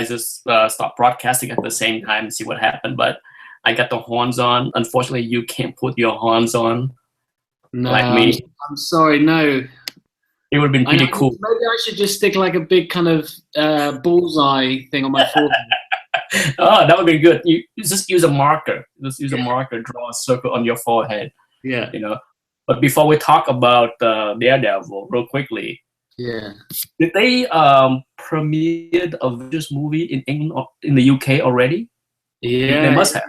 I just stopped broadcasting at the same time and see what happened. But I got the horns on. Unfortunately, you can't put your horns on No, like me. I'm sorry. No, It would have been pretty cool. Maybe I should just stick like a big kind of bullseye thing on my forehead. Oh, that would be good. You just use a marker. Just use a marker, draw a circle on your forehead. Yeah. You know. But before we talk about Daredevil, real quickly. Yeah. Did they premiere the Avengers movie in England or in the UK already? Yeah. They must have.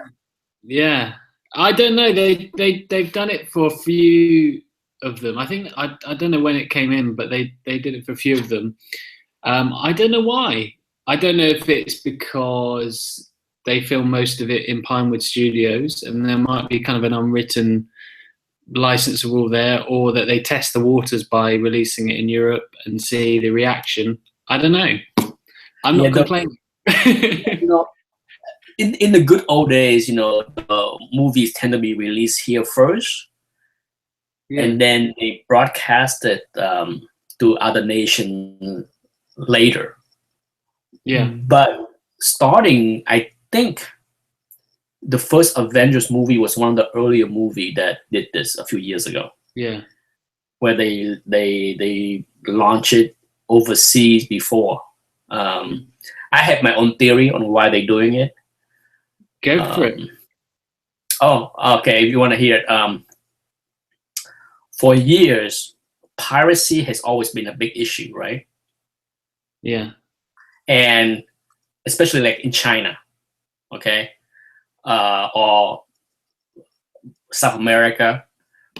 Yeah. I don't know. They've done it for a few of them. I think I don't know when it came in, but they did it for a few of them. I don't know why. I don't know if it's because they film most of it in Pinewood Studios, and there might be kind of an unwritten license rule there, or that they test the waters by releasing it in Europe and see the reaction. I don't know. I'm not complaining. In the good old days, movies tend to be released here first, and then they broadcast it to other nations later. Yeah. But starting, I think the first Avengers movie was one of the earlier movie that did this a few years ago. Yeah. Where they launched it overseas before. I have my own theory on why they're doing it. Go for it. Oh, okay. If you want to hear it, for years, piracy has always been a big issue, right? Yeah. And especially like in China, okay, or South America.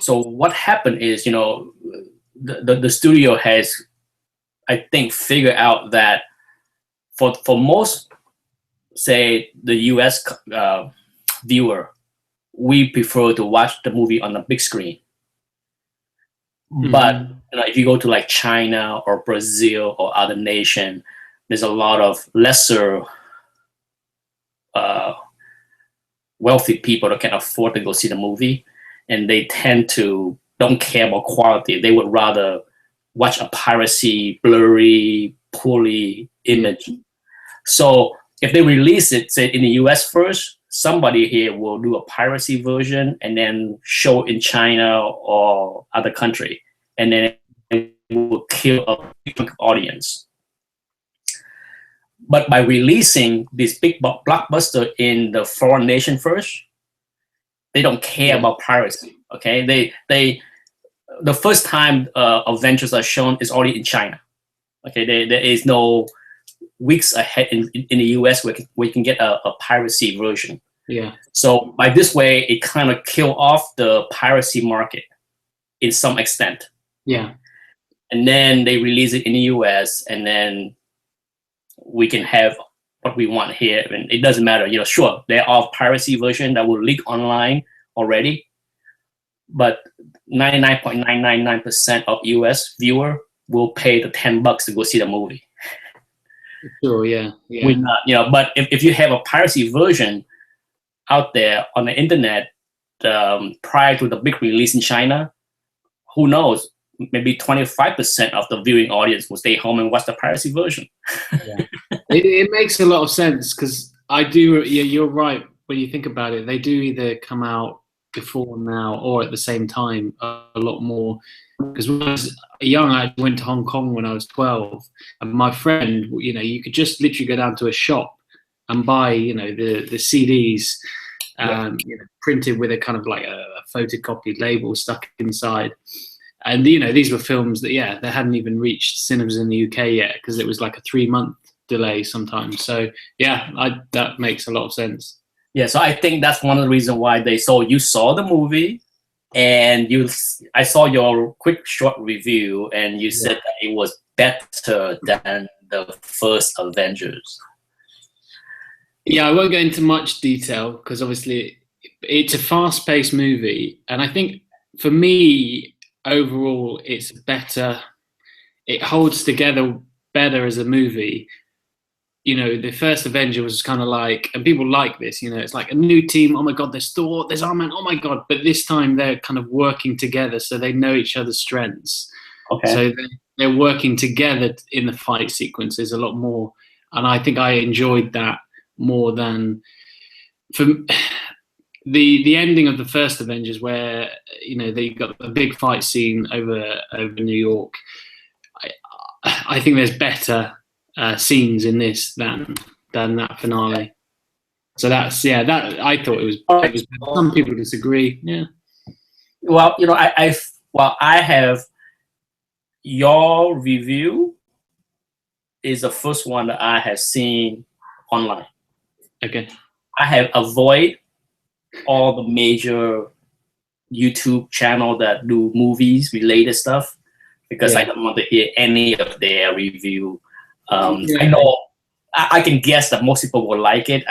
So what happened is, the studio has, I think, figured out that for most, say, the US viewer, we prefer to watch the movie on the big screen. Mm-hmm. But if you go to like China or Brazil or other nation, there's a lot of lesser wealthy people that can afford to go see the movie, and they tend to don't care about quality. They would rather watch a piracy, blurry, poorly image. So if they release it, say in the US first, somebody here will do a piracy version and then show it in China or other country, and then it will kill a big audience. But by releasing this big blockbuster in the foreign nation first, they don't care about piracy. Okay, they the first time Avengers are shown is already in China. Okay, there is no weeks ahead in the US where you can get a piracy version. Yeah. So by this way, it kind of kill off the piracy market in some extent. Yeah. And then they release it in the US, and then we can have what we want here, and it doesn't matter. Sure, there are piracy version that will leak online already, but 99.999% of US viewer will pay the $10 to go see the movie. Sure, yeah. We're not, but if you have a piracy version out there on the internet prior to the big release in China, who knows? Maybe 25% of the viewing audience will stay home and watch the piracy version. Yeah. It makes a lot of sense, because I do. Yeah, you're right. When you think about it, they do either come out before now or at the same time a lot more. Because when I was young, I went to Hong Kong when I was 12, and my friend, you could just literally go down to a shop and buy, the CDs, printed with a kind of like a photocopied label stuck inside. And, these were films that, they hadn't even reached cinemas in the UK yet, because it was like a 3-month delay sometimes. So, that makes a lot of sense. Yeah, so I think that's one of the reasons why you saw the movie, and I saw your quick short review, and you said that it was better than the first Avengers. Yeah, I won't go into much detail, because obviously it's a fast-paced movie, and I think for me, overall, it's better. It holds together better as a movie. The first Avenger was kind of like, and people like this, it's like a new team. Oh my God, there's Thor, there's Iron Man. Oh my God. But this time they're kind of working together, so they know each other's strengths. Okay. So they're working together in the fight sequences a lot more. and I think I enjoyed that more than for the ending of the first Avengers, where they got a big fight scene over New York. I think there's better scenes in this than that finale. So that's that I thought it was. Some people disagree. Yeah. Well, I have your review is the first one that I have seen online. Okay. I have avoided all the major YouTube channel that do movies related stuff because I don't want to hear any of their review. I know I can guess that most people will like it.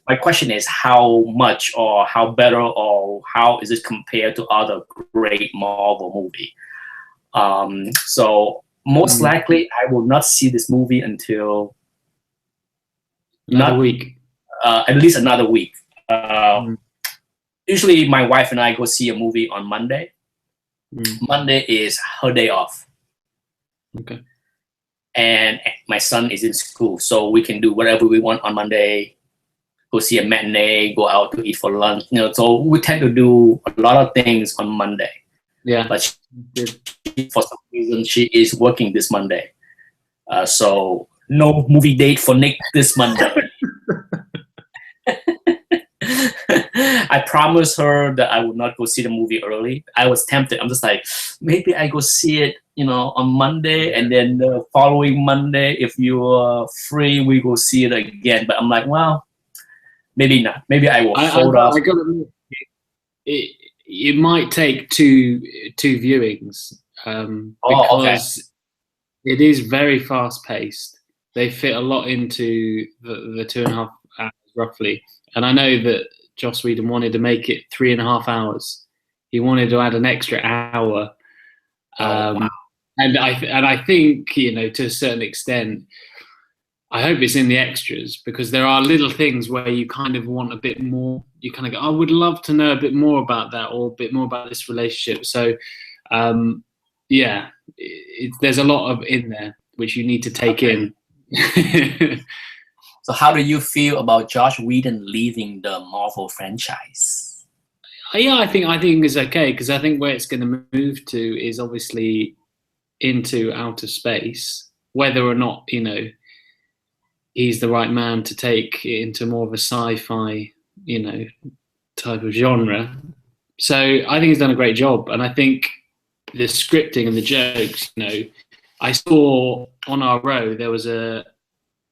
My question is how much or how better or how is it compared to other great Marvel movie? So most likely I will not see this movie until another week. At least another week. Usually my wife and I go see a movie on Monday. Monday is her day off. Okay. And my son is in school, so we can do whatever we want on Monday. Go see a matinee, go out to eat for lunch. So we tend to do a lot of things on Monday. Yeah. But for some reason, she is working this Monday. So no movie date for Nick this Monday. I promised her that I would not go see the movie early. I was tempted. I'm just like, maybe I go see it, on Monday, and then the following Monday, if you're free, we go see it again. But I'm like, well, maybe not. Maybe I will hold off. I gotta admit, it might take two viewings because it is very fast paced. They fit a lot into the 2.5 hours roughly, and I know that Joss Whedon wanted to make it 3.5 hours. He wanted to add an extra hour, Wow. and I think to a certain extent, I hope it's in the extras because there are little things where you kind of want a bit more. You kind of go, I would love to know a bit more about that or a bit more about this relationship. So, there's a lot of in there which you need to take in. So how do you feel about Joss Whedon leaving the Marvel franchise? Yeah, I think it's okay because I think where it's going to move to is obviously into outer space. Whether or not he's the right man to take it into more of a sci-fi type of genre. So I think he's done a great job, and I think the scripting and the jokes. I saw on our row there was a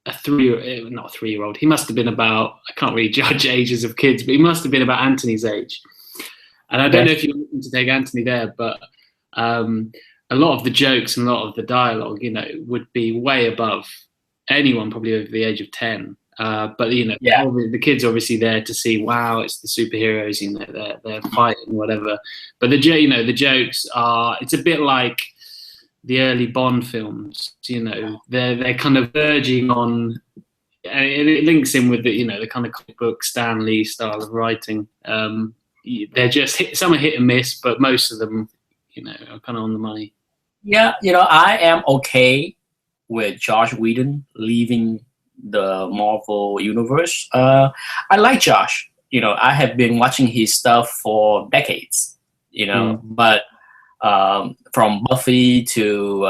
not a 3-year-old. He must have been about, I can't really judge ages of kids, but he must have been about Anthony's age. And I don't know if you're looking to take Anthony there, but a lot of the jokes and a lot of the dialogue, would be way above anyone probably over the age of 10. But the kids are obviously there to see, wow, it's the superheroes, they're fighting, whatever. But the jokes are, it's a bit like the early Bond films, they're kind of verging on, and it links in with the kind of comic book Stan Lee style of writing. They're just some are hit and miss, but most of them, are kind of on the money. Yeah, I am okay with Joss Whedon leaving the Marvel universe. I like Josh. I have been watching his stuff for decades. But from Buffy to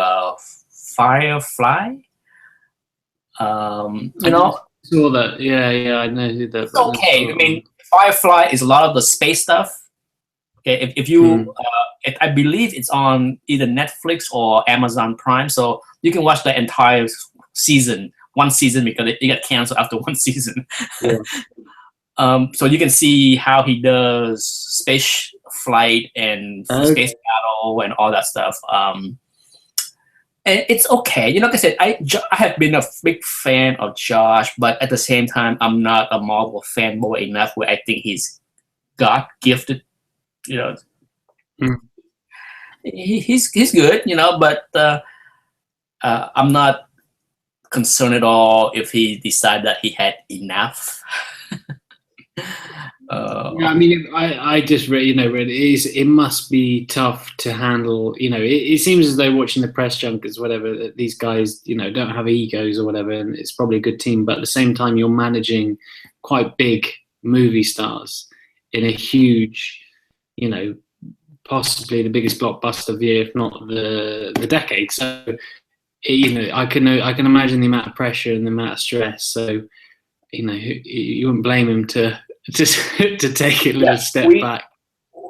Firefly, I saw that. Yeah, I know who that. It's okay. I mean, Firefly is a lot of the space stuff. Okay, if you, I believe it's on either Netflix or Amazon Prime, so you can watch the entire season. One season because it got canceled after one season. Yeah. So you can see how he does space flight and space battle and all that stuff. And it's okay. Like I said, I have been a big fan of Josh, but at the same time, I'm not a Marvel fanboy enough where I think he's God gifted. He's good, but I'm not concerned at all if he decided that he had enough. Yeah, I mean, I just read, it must be tough to handle. It seems as though watching the press junkets, whatever, that these guys, don't have egos or whatever, and it's probably a good team. But at the same time, you're managing quite big movie stars in a huge, possibly the biggest blockbuster of the year, if not the decade. So, I can imagine the amount of pressure and the amount of stress. So, you wouldn't blame him to take it a little step back.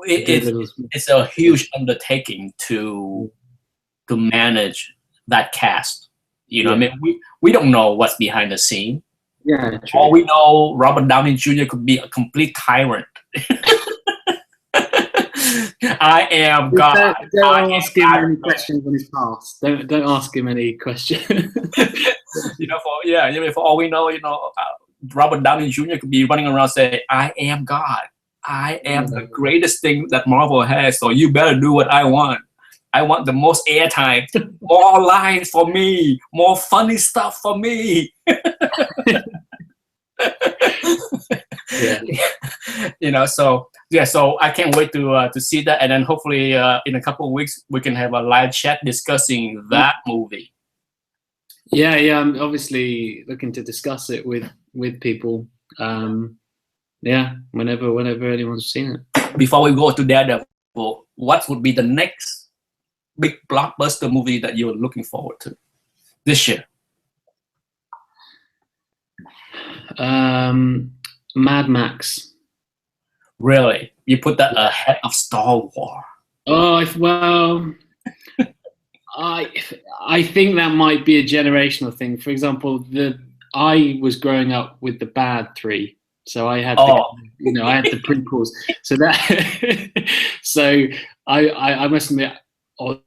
It's a huge undertaking to manage that cast. I mean, we don't know what's behind the scene. Yeah, true. All we know, Robert Downey Jr. could be a complete tyrant. I am God. Don't ask him any questions on his past. Don't ask him any questions. For all we know, Robert Downey Jr. could be running around saying, "I am God. I am the greatest thing that Marvel has. So you better do what I want. I want the most airtime, more lines for me, more funny stuff for me." So I can't wait to see that, and then hopefully in a couple of weeks we can have a live chat discussing that movie. Yeah, I'm obviously looking to discuss it with people. Whenever anyone's seen it. Before we go to Daredevil, what would be the next big blockbuster movie that you're looking forward to this year? Mad Max. Really? You put that ahead of Star Wars? Oh, well, I think that might be a generational thing. For example, I was growing up with the bad three, so I had I had the prequels. So I must admit, I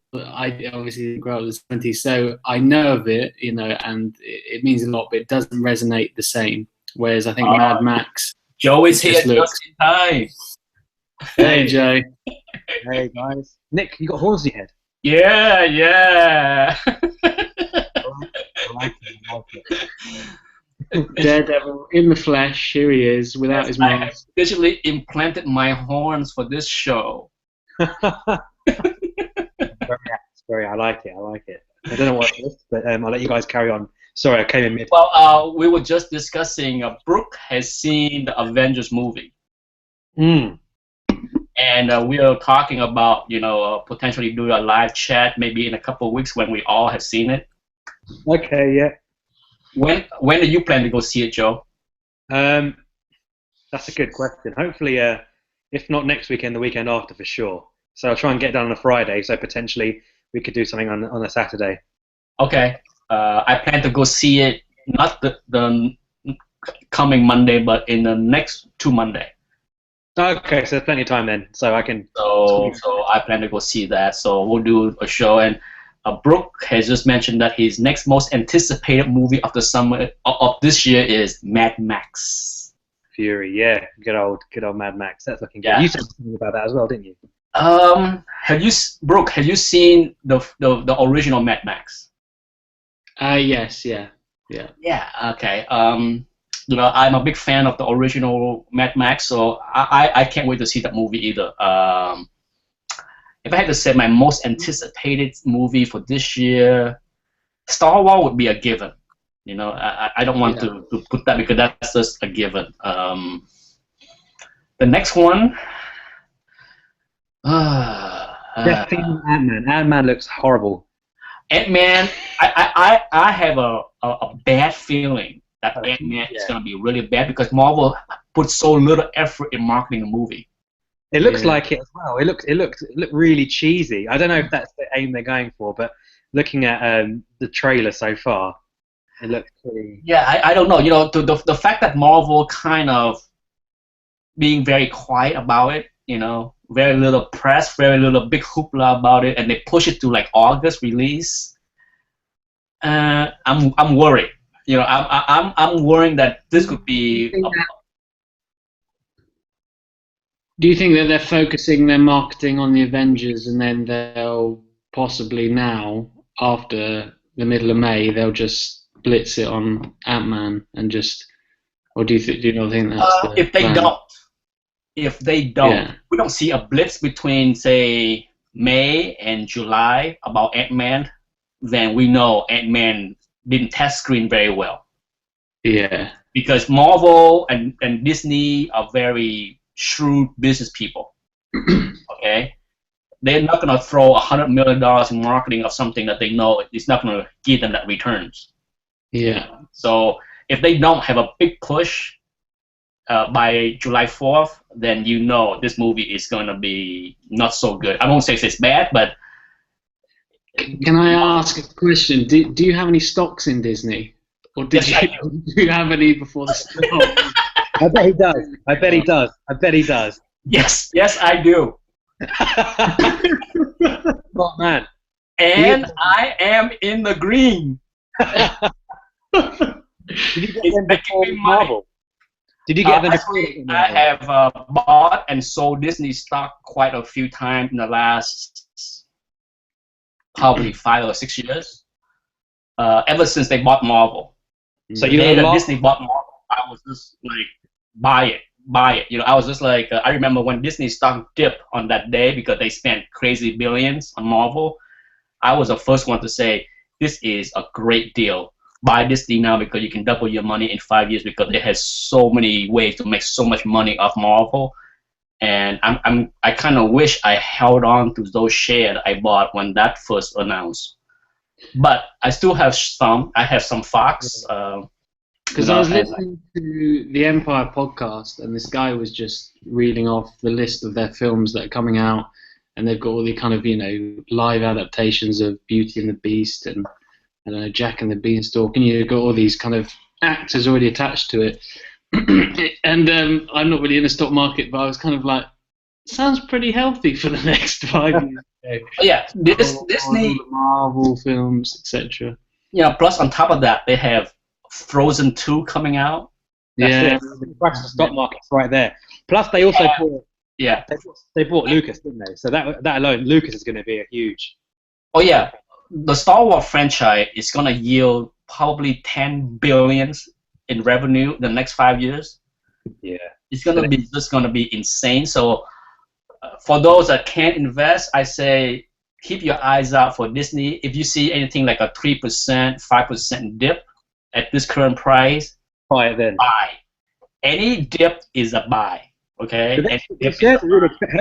obviously didn't grow up in the 70s, so I know of it, and it means a lot, but it doesn't resonate the same. Whereas I think Mad Max. Joe is here just in time. Hey, Joe. Hey, guys. Nick, you got horns in your head. Yeah. I like it. Daredevil in the flesh. Here he is, without his mask. I digitally implanted my horns for this show. Very, I like it. I don't know what it is, but I'll let you guys carry on. Sorry, I came in mid. Well, we were just discussing. Brooke has seen the Avengers movie. And we are talking about, potentially doing a live chat maybe in a couple of weeks when we all have seen it. Okay, yeah. When do you plan to go see it, Joe? That's a good question. Hopefully, if not next weekend, the weekend after for sure. So I'll try and get it done on a Friday. So potentially we could do something on a Saturday. Okay. I plan to go see it not the coming Monday, but in the next 2 Monday. Okay, so there's plenty of time then, so I can. So I plan to go see that. So we'll do a show, and Brooke has just mentioned that his next most anticipated movie of the summer of this year is Mad Max. Fury, yeah, good old Mad Max. That's looking good. Yeah. You said something about that as well, didn't you? Brooke? Have you seen the original Mad Max? Yes, yeah. Yeah. Okay. I'm a big fan of the original Mad Max, so I can't wait to see that movie either. If I had to say my most anticipated movie for this year, Star Wars would be a given. I don't want to put that because that's just a given. The next one. Definitely Ant-Man. Ant-Man looks horrible. Ant-Man, I have a bad feeling that Ant-Man is going to be really bad because Marvel put so little effort in marketing the movie. It looks like it as well. It looked really cheesy. I don't know if that's the aim they're going for, but looking at the trailer so far, it looks pretty. Yeah, I don't know. The fact that Marvel kind of being very quiet about it, very little press, very little big hoopla about it, and they push it to like August release. I'm worried. I'm worrying that this could be. Do you think that they're focusing their marketing on the Avengers, and then they'll possibly now, after the middle of May, they'll just blitz it on Ant-Man and just, or do you not think that's the if they plan? don't, if they don't, Yeah. we don't see a blitz between, say, May and July about Ant-Man, then we know Ant-Man didn't test screen very well. Yeah. Because Marvel and Disney are very shrewd business people. Okay? They're not going to throw $100 million in marketing of something that they know is not going to give them that returns. Yeah. So if they don't have a big push by July 4th, then you know this movie is going to be not so good. I won't say it's bad, but... Can I ask a question? Do you have any stocks in Disney? Or do you have any before the start? I bet he does. I bet he does. I bet he does. Yes, I do. Oh, man. And I am in the green. Did you get them before Marvel? Did you get them before Marvel? I have bought and sold Disney stock quite a few times in the last probably 5 or 6 years. Ever since they bought Marvel. So Disney bought Marvel, I was just like, buy it. You know, I was just like, I remember when Disney stock dipped on that day because they spent crazy billions on Marvel. I was the first one to say, this is a great deal. Buy Disney now because you can double your money in 5 years because it has so many ways to make so much money off Marvel. And I kind of wish I held on to those shares I bought when that first announced. But I still have some. I have some Fox. Because I was listening to the Empire podcast, and this guy was just reading off the list of their films that are coming out, and they've got all the kind of, you know, live adaptations of Beauty and the Beast and I don't know, Jack and the Beanstalk, and you've got all these kind of actors already attached to it. And I'm not really in the stock market, but I was kind of like, sounds pretty healthy for the next 5 years. Yeah, Disney, Marvel films, etc. Yeah, plus on top of that, they have Frozen 2 coming out. That's it. The stock market's right there. Plus, they also bought. Yeah. They bought Lucas, didn't they? So that alone, Lucas is going to be a huge. Oh yeah, the Star Wars franchise is going to yield probably 10 billion in revenue in the next 5 years. Yeah. It's going to be insane. So for those that can't invest, I say keep your eyes out for Disney. If you see anything like a 3%, 5% dip at this current price, buy it then. Buy. Any dip is a buy. Okay. How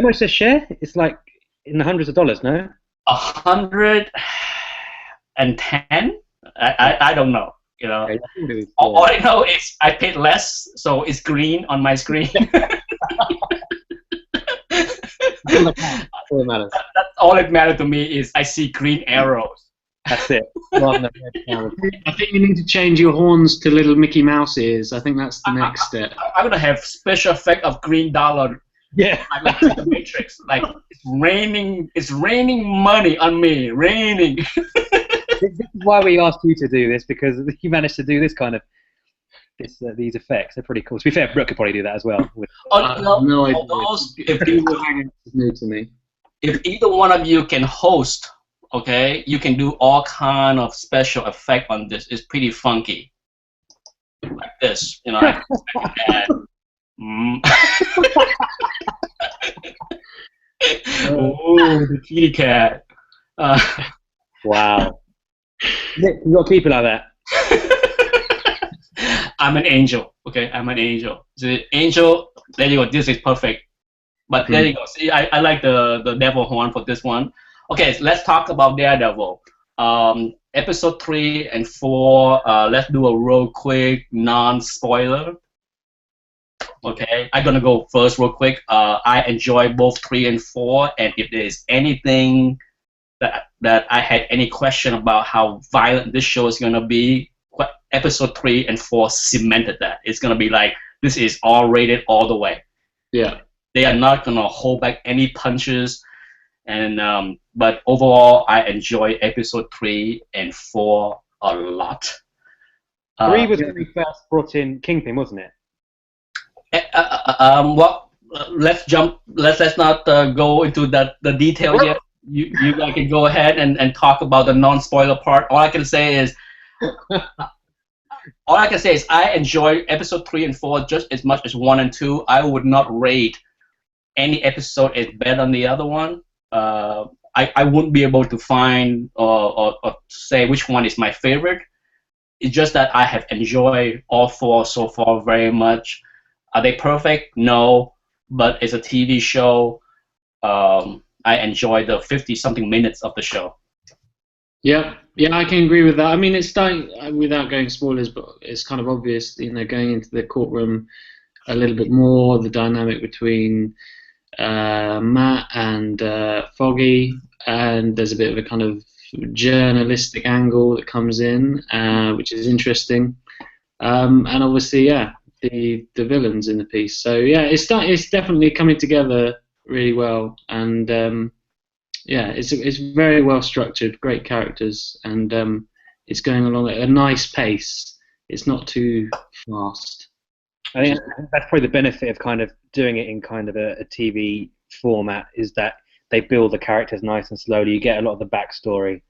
much is a share? It's like in the hundreds of dollars, no? 110. I don't know. You know. Okay, all I know is I paid less, so it's green on my screen. That's all that matters. That's all that matters to me is I see green arrows. That's it. I think you need to change your horns to little Mickey Mouse ears. I think that's the next step. I'm gonna have special effect of green dollar. Yeah. Like the Matrix. Like it's raining money on me. Raining. This is why we asked you to do this, because you managed to do this kind of these effects. They're pretty cool. To be fair, Brooke could probably do that as well. No idea. New to me. If either one of you can host, okay, you can do all kind of special effect on this. It's pretty funky, like this. You know. Oh, the kitty cat. Wow. Nick, you got to keep it like that. I'm an angel. Okay, I'm an angel. The angel. There you go. This is perfect. But there you go. See, I like the devil horn for this one. Okay, so let's talk about Daredevil. Episode 3 and 4. Let's do a real quick non-spoiler. Okay, I'm gonna go first real quick. I enjoy both 3 and 4, and if there is anything that I had any question about how violent this show is gonna be, episode 3 and 4 cemented that. It's gonna be like, this is R-rated all the way. Yeah. They are not gonna hold back any punches, and but overall, I enjoy episode 3 and 4 a lot. 3 was when we first brought in Kingpin, wasn't it? Well, let's jump. Let's not go into the detail yet. You guys can go ahead and talk about the non-spoiler part. All I can say is I enjoy episode 3 and 4 just as much as 1 and 2. I would not rate any episode is better than the other one. I wouldn't be able to find or say which one is my favorite. It's just that I have enjoyed all four so far very much. Are they perfect? No, but it's a TV show. I enjoy the 50-something minutes of the show. Yeah, I can agree with that. I mean, it's starting without going spoilers, but it's kind of obvious, going into the courtroom a little bit more, the dynamic between Matt and Foggy, and there's a bit of a kind of journalistic angle that comes in, which is interesting, and obviously, the villains in the piece. So yeah, it's definitely coming together really well, and it's very well structured, great characters, and it's going along at a nice pace. It's not too fast. I think that's probably the benefit of kind of doing it in kind of a TV format, is that they build the characters nice and slowly. You get a lot of the backstory,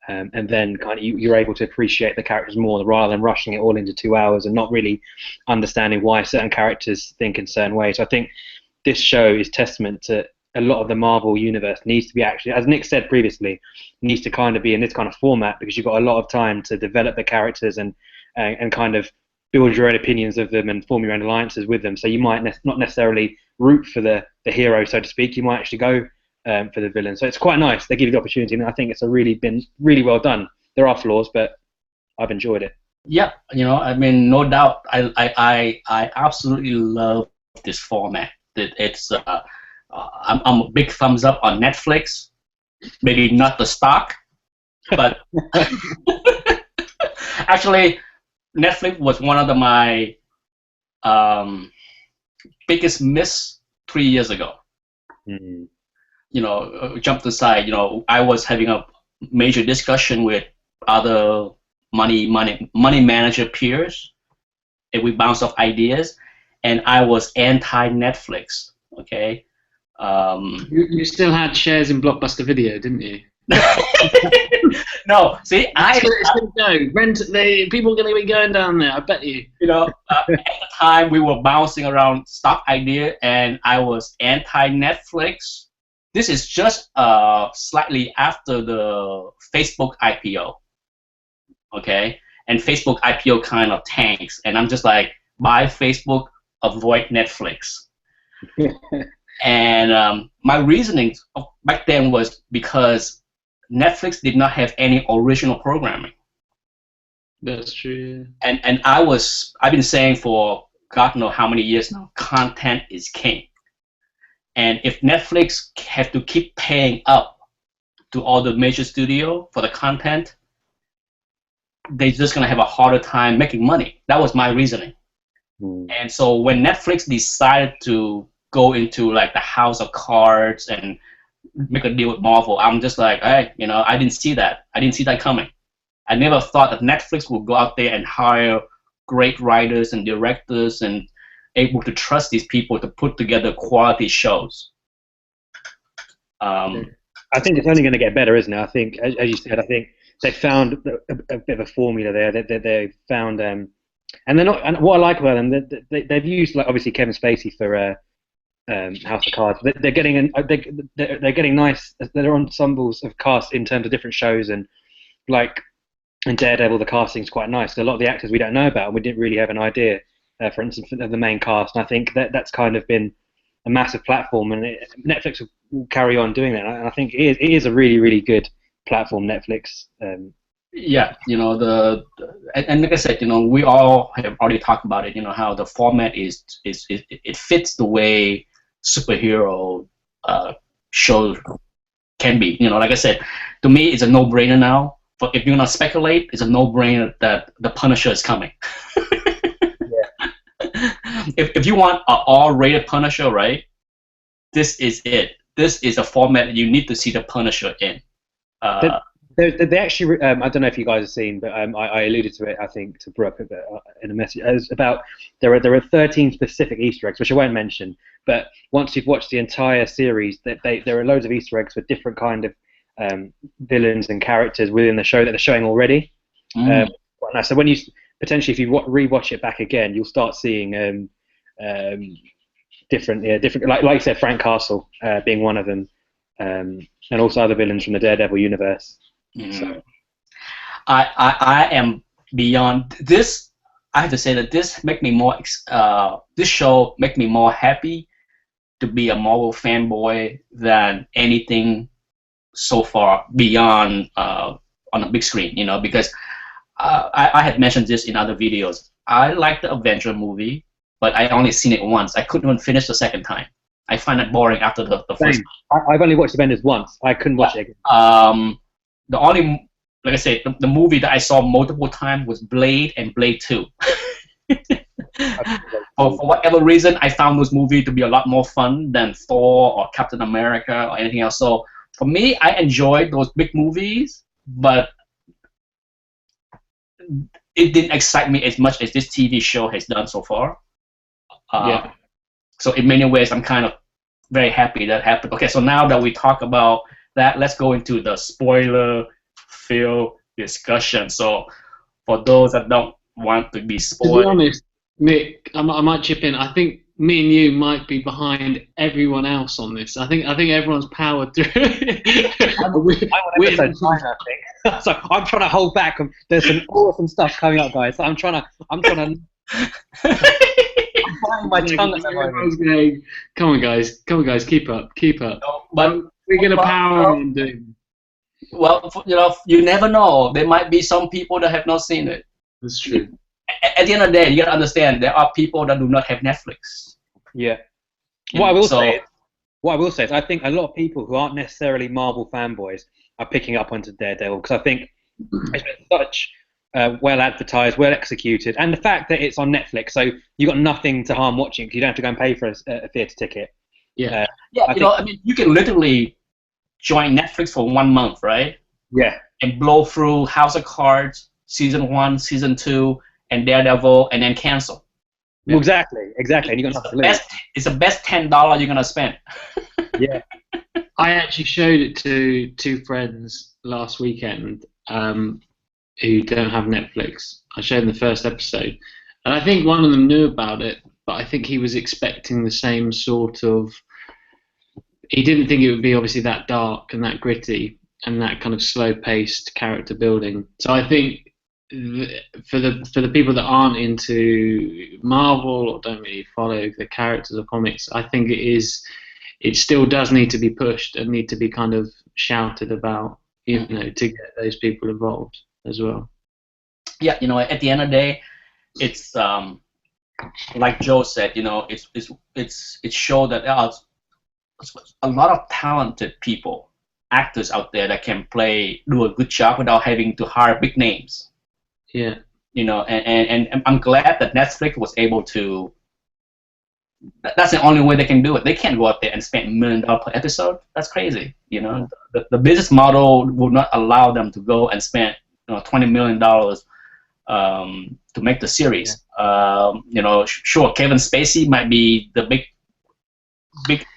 and then kind of you're able to appreciate the characters more rather than rushing it all into 2 hours and not really understanding why certain characters think in certain ways. So I think this show is testament to a lot of the Marvel universe needs to be actually, as Nick said previously, needs to kind of be in this kind of format, because you've got a lot of time to develop the characters and kind of build your own opinions of them and form your own alliances with them. So you might not necessarily root for the hero, so to speak. You might actually go for the villain. So it's quite nice. They give you the opportunity, and I think it's been really well done. There are flaws, but I've enjoyed it. Yeah, I mean, no doubt. I absolutely love this format. It's I'm a big thumbs up on Netflix. Maybe not the stock, but actually, Netflix was one of my biggest miss 3 years ago. Jumped aside. I was having a major discussion with other money manager peers, and we bounced off ideas, and I was anti-Netflix. Okay. You still had shares in Blockbuster Video, didn't you? No, see, people are going to be going down there. I bet you. At the time we were bouncing around stock idea, and I was anti-Netflix. This is just slightly after the Facebook IPO, okay? And Facebook IPO kind of tanks, and I'm just like, buy Facebook, avoid Netflix. And my reasoning back then was because Netflix did not have any original programming. That's true. And I've been saying for God knows how many years now, content is king. And if Netflix have to keep paying up to all the major studio for the content, they're just gonna have a harder time making money. That was my reasoning. And so when Netflix decided to go into like the House of Cards and make a deal with Marvel, I'm just like, hey, I didn't see that. I didn't see that coming. I never thought that Netflix would go out there and hire great writers and directors and able to trust these people to put together quality shows. I think it's only going to get better, isn't it? I think, as you said, I think they found a bit of a formula there. They found, and they're not. And what I like about them, they've used, like, obviously Kevin Spacey for House of Cards. They're getting they're getting nice. They're ensembles of cast in terms of different shows, and like in Daredevil, the casting's quite nice. A lot of the actors we don't know about, and we didn't really have an idea, for instance, of the main cast. And I think that's kind of been a massive platform, and Netflix will carry on doing that. And I think it is a really, really good platform, Netflix. Yeah, and like I said, we all have already talked about it. How the format it fits the way superhero shows can be. Like I said, to me, it's a no-brainer now. But if you're gonna speculate, it's a no-brainer that the Punisher is coming. If you want an R-rated Punisher, right? This is it. This is a format that you need to see the Punisher in. They actually, I don't know if you guys have seen, but I alluded to it, I think, to Brooke in a message. It was about there are 13 specific Easter eggs, which I won't mention. But once you've watched the entire series, there are loads of Easter eggs for different kind of villains and characters within the show that they're showing already. So when you potentially, if you rewatch it back again, you'll start seeing different, like you said, Frank Castle being one of them, and also other villains from the Daredevil universe. So. I am beyond this. I have to say that this make me more. This show make me more happy to be a Marvel fanboy than anything so far beyond on a big screen. Because I had mentioned this in other videos. I like the Avenger movie, but I only seen it once. I couldn't even finish the second time. I find it boring after the first time. I've only watched Avengers once. I couldn't watch it again. The only, like I said, the movie that I saw multiple times was Blade and Blade 2. For whatever reason, I found those movies to be a lot more fun than Thor or Captain America or anything else. So for me, I enjoyed those big movies, but it didn't excite me as much as this TV show has done so far. So in many ways, I'm kind of very happy that happened. Okay, so now that we talk about that, let's go into the spoiler-filled discussion. So for those that don't want to be spoiled, to be honest, Nick, I might chip in. I think me and you might be behind everyone else on this. I think everyone's powered through. I'm so I'm trying to hold back. There's some awesome stuff coming up, guys. So I'm trying to. I'm biting my tongue at the moment. Come on, guys, keep up. No, but we're gonna power on doom. Well, you never know. There might be some people that have not seen it. That's true. At the end of the day, you gotta understand there are people that do not have Netflix. Yeah. What I will say is I think a lot of people who aren't necessarily Marvel fanboys are picking up onto Daredevil because I think it's been such well advertised, well executed, and the fact that it's on Netflix, so you got nothing to harm watching because you don't have to go and pay for a theatre ticket. Yeah. I mean, you can literally join Netflix for 1 month, right? Yeah. And blow through House of Cards, Season 1, Season 2, and Daredevil, and then cancel. Well, exactly, and you got nothing to lose. It's the best $10 you're gonna spend. Yeah. I actually showed it to 2 friends last weekend who don't have Netflix. I showed them the first episode, and I think one of them knew about it, but I think he was expecting the same sort of. He didn't think it would be obviously that dark and that gritty and that kind of slow-paced character building. So I think for the people that aren't into Marvel or don't really follow the characters of comics, I think it still does need to be pushed and need to be kind of shouted about, to get those people involved as well. Yeah, at the end of the day, it's like Joe said, it showed that there are a lot of talented people, actors out there that can do a good job without having to hire big names. Yeah. And I'm glad that Netflix was able to. That's the only way they can do it. They can't go out there and spend $1 million per episode. That's crazy. The business model would not allow them to go and spend $20 million to make the series. Yeah. Sure, Kevin Spacey might be the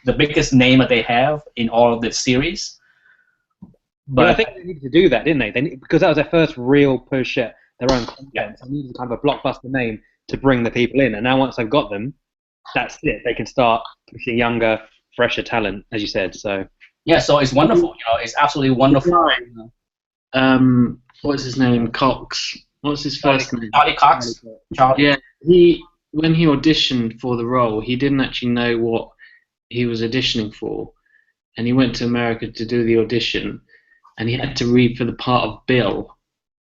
biggest name that they have in all of the series. But I think they needed to do that, didn't they? Because that was their first real push at their own content. Yeah. So they needed kind of a blockbuster name to bring the people in. And now once they've got them, that's it. They can start pushing younger, fresher talent, as you said. So yeah, so it's wonderful. It's absolutely wonderful. What's his name? Cox. What's his first name? Charlie Cox. Charlie. Yeah, when he auditioned for the role, he didn't actually know what he was auditioning for, and he went to America to do the audition, and he had to read for the part of Bill.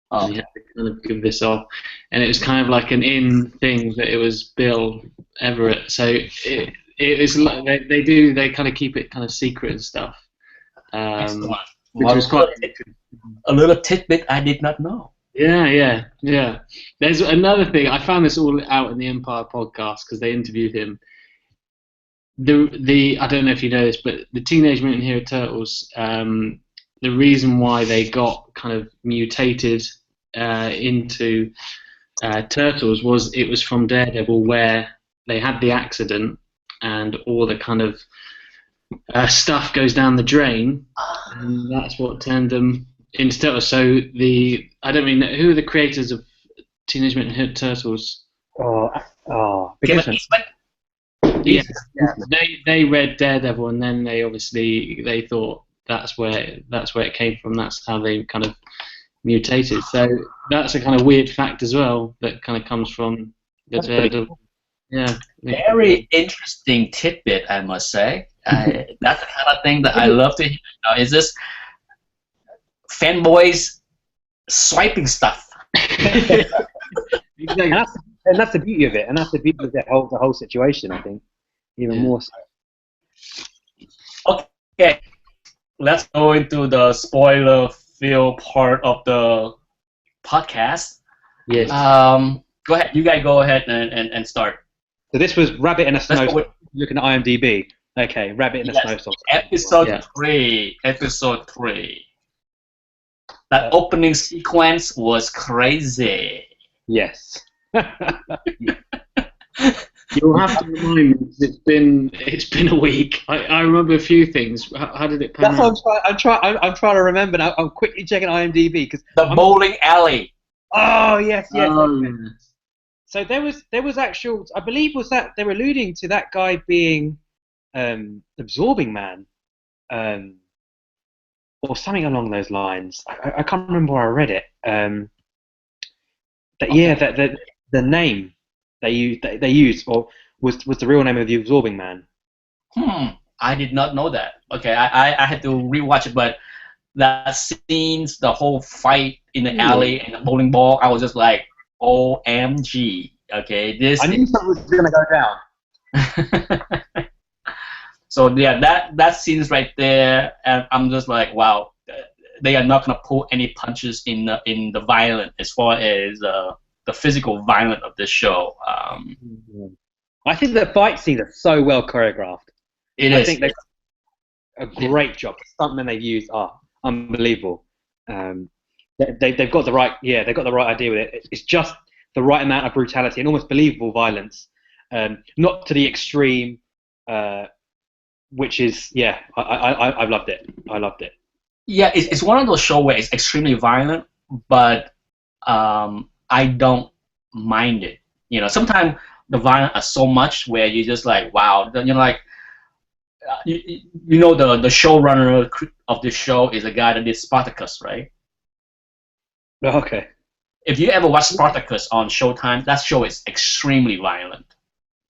And he had to kind of give this off, and it was kind of like an in thing that it was Bill Everett. So it is like they kind of keep it kind of secret and stuff. Which was quite a little tidbit I did not know. Yeah. There's another thing. I found this all out in the Empire podcast because they interviewed him. I don't know if you know this, but the Teenage Mutant Hero Turtles, the reason why they got kind of mutated into turtles was it was from Daredevil, where they had the accident and all the kind of stuff goes down the drain, and that's what turned them into turtles. So I don't mean who are the creators of Teenage Mutant Ninja Turtles? Kevin Eastman. Yeah, they read Daredevil, and then they thought that's where it came from. That's how they kind of mutated. So that's a kind of weird fact as well that kind of comes from the Daredevil. Cool. Yeah. Very interesting tidbit, I must say. That's the kind of thing that I love to hear. Is this fanboys swiping stuff? Exactly. And that's the beauty of it, and that's the beauty of the whole situation. I think even more so. Okay, let's go into the spoiler-filled part of the podcast. Yes. Go ahead. You guys go ahead and start. So this was Rabbit in a Snowstorm. Looking at IMDb. Okay, Rabbit in a Snowstorm. Episode 3. Episode 3. That opening sequence was crazy. Yes. You'll have to remind me. It's been a week. I remember a few things. How did it pan out? That's what I'm trying to remember now. I'm quickly checking IMDb because bowling alley. Oh yes. Oh, okay. So there was actual. I believe was that they were alluding to that guy being Absorbing Man, or something along those lines. I can't remember where I read it. The name they used or was the real name of the Absorbing Man. I did not know that. Okay, I had to rewatch it, but that scenes, the whole fight in the alley and the bowling ball, I was just like, OMG. Okay, this. I knew something was gonna go down. So yeah, that scene's right there, and I'm just like, wow, they are not gonna pull any punches in the violence as far as the physical violence of this show. I think the fight scenes are so well choreographed. I think they've done a great job. Something they've used are unbelievable. They've got the right idea with it. It's just the right amount of brutality and almost believable violence, not to the extreme. Which is I've loved it. I loved it. Yeah, it's one of those shows where it's extremely violent, but I don't mind it. You know, sometimes the violence are so much where you're just like, wow. You know, like you know the showrunner of this show is a guy that did Spartacus, right? Okay. If you ever watch Spartacus on Showtime, that show is extremely violent.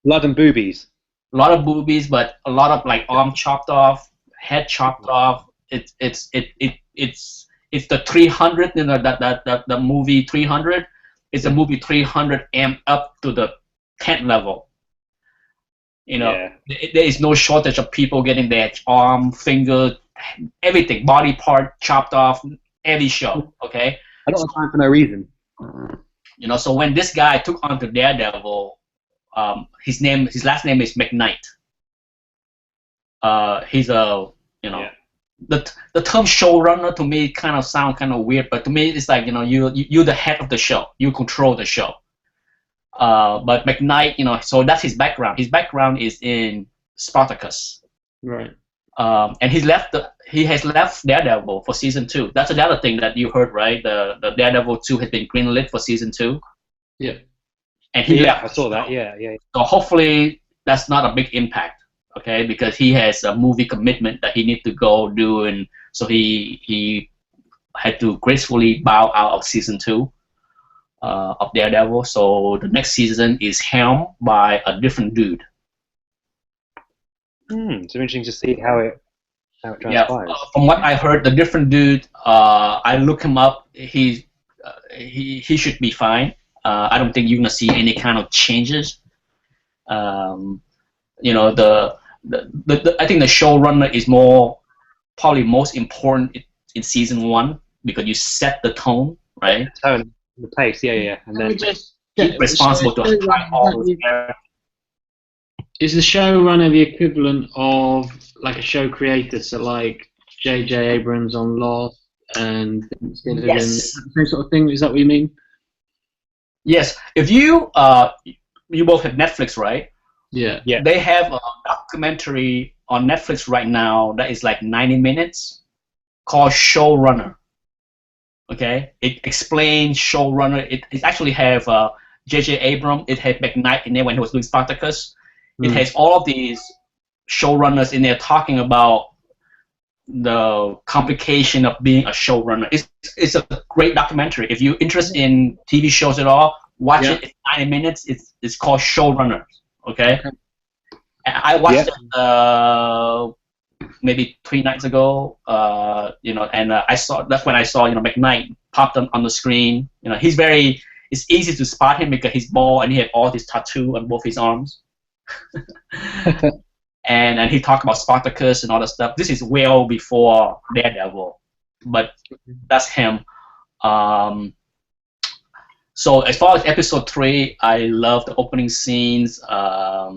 Blood and boobies. A lot of boobies, but a lot of like arm chopped off, head chopped off. It's the 300, you know, that the movie 300. It's a movie 300 amped up to the 10th level. You know, there is no shortage of people getting their arm, finger, everything, body part chopped off. Every show, okay. A lot of time for no reason. You know, so when this guy took on to Daredevil. His last name is McKnight. He's a, you know, the term showrunner to me kind of sound kind of weird, but to me it's like, you know, you're the head of the show, you control the show. But McKnight, you know, so that's his background. His background is in Spartacus. Right. And he has left Daredevil for season 2. That's another thing that you heard, right? The Daredevil 2 has been greenlit for season 2. Yeah. And he left. I saw that. Yeah. So hopefully that's not a big impact, okay? Because he has a movie commitment that he needs to go do, and so he had to gracefully bow out of season 2 of Daredevil. So the next season is helmed by a different dude. So interesting to see how it transpires. From what I heard, the different dude, I look him up. He should be fine. I don't think you're gonna see any kind of changes. You know, I think the showrunner is probably most important in season 1 because you set the tone, right? Tone, the pace, and then he's responsible to hide all those characters. Is the showrunner the equivalent of like a show creator, so like J.J. Abrams on Lost and Yes. Same sort of thing? Is that what you mean? Yes. If you both have Netflix, right? Yeah. They have a documentary on Netflix right now that is like 90 minutes called Showrunner. Okay? It explains Showrunner. It actually have J.J. Abrams. It had McKnight in there when he was doing Spartacus. It has all of these showrunners in there talking about the complication of being a showrunner. It's a great documentary. If you're interested in TV shows at all, watch it. It's 90 minutes. It's called Showrunners. Okay. I watched it maybe 3 nights ago. And I saw that's when I saw McKnight popped on the screen. It's easy to spot him because he's bald and he had all this tattoo on both his arms. and he talked about Spartacus and all that stuff. This is well before Daredevil, but that's him. So as far as episode 3, I love the opening scenes. I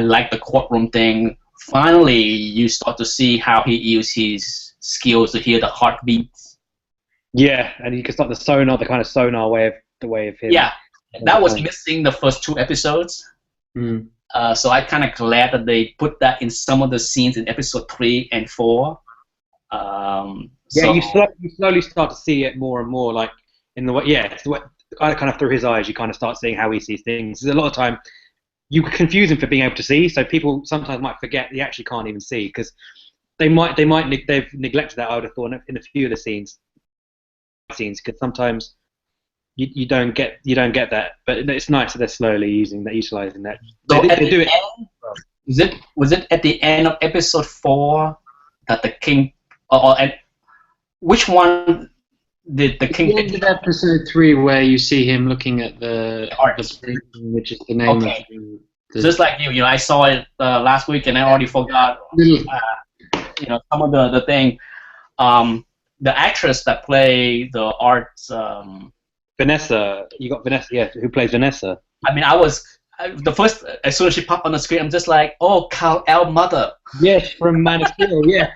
like the courtroom thing. Finally, you start to see how he uses his skills to hear the heartbeats. Yeah, and you can start the kind of sonar way of him. Yeah, that was missing the first 2 episodes. So I'm kind of glad that they put that in some of the scenes in episode 3 and 4. You slowly start to see it more and more, like in the way. Yeah, it's the way, kind of through his eyes, you kind of start seeing how he sees things. There's a lot of time you confuse him for being able to see, so people sometimes might forget he actually can't even see because they've neglected that. I would have thought in a few of the scenes because sometimes you don't get that, but it's nice that they're slowly utilizing that. So they do it. Was it at the end of episode 4 that the king, which one did the king? At the end of episode 3, where you see him looking at the painting, which is the name of the just like you, I saw it last week and I already forgot. Some of the thing. The actress that played the arts. Vanessa, you got Vanessa, yeah, who plays Vanessa. I mean, as soon as she popped on the screen, I'm just like, oh, Kal-El mother. Yes, from Man of Steel, yeah.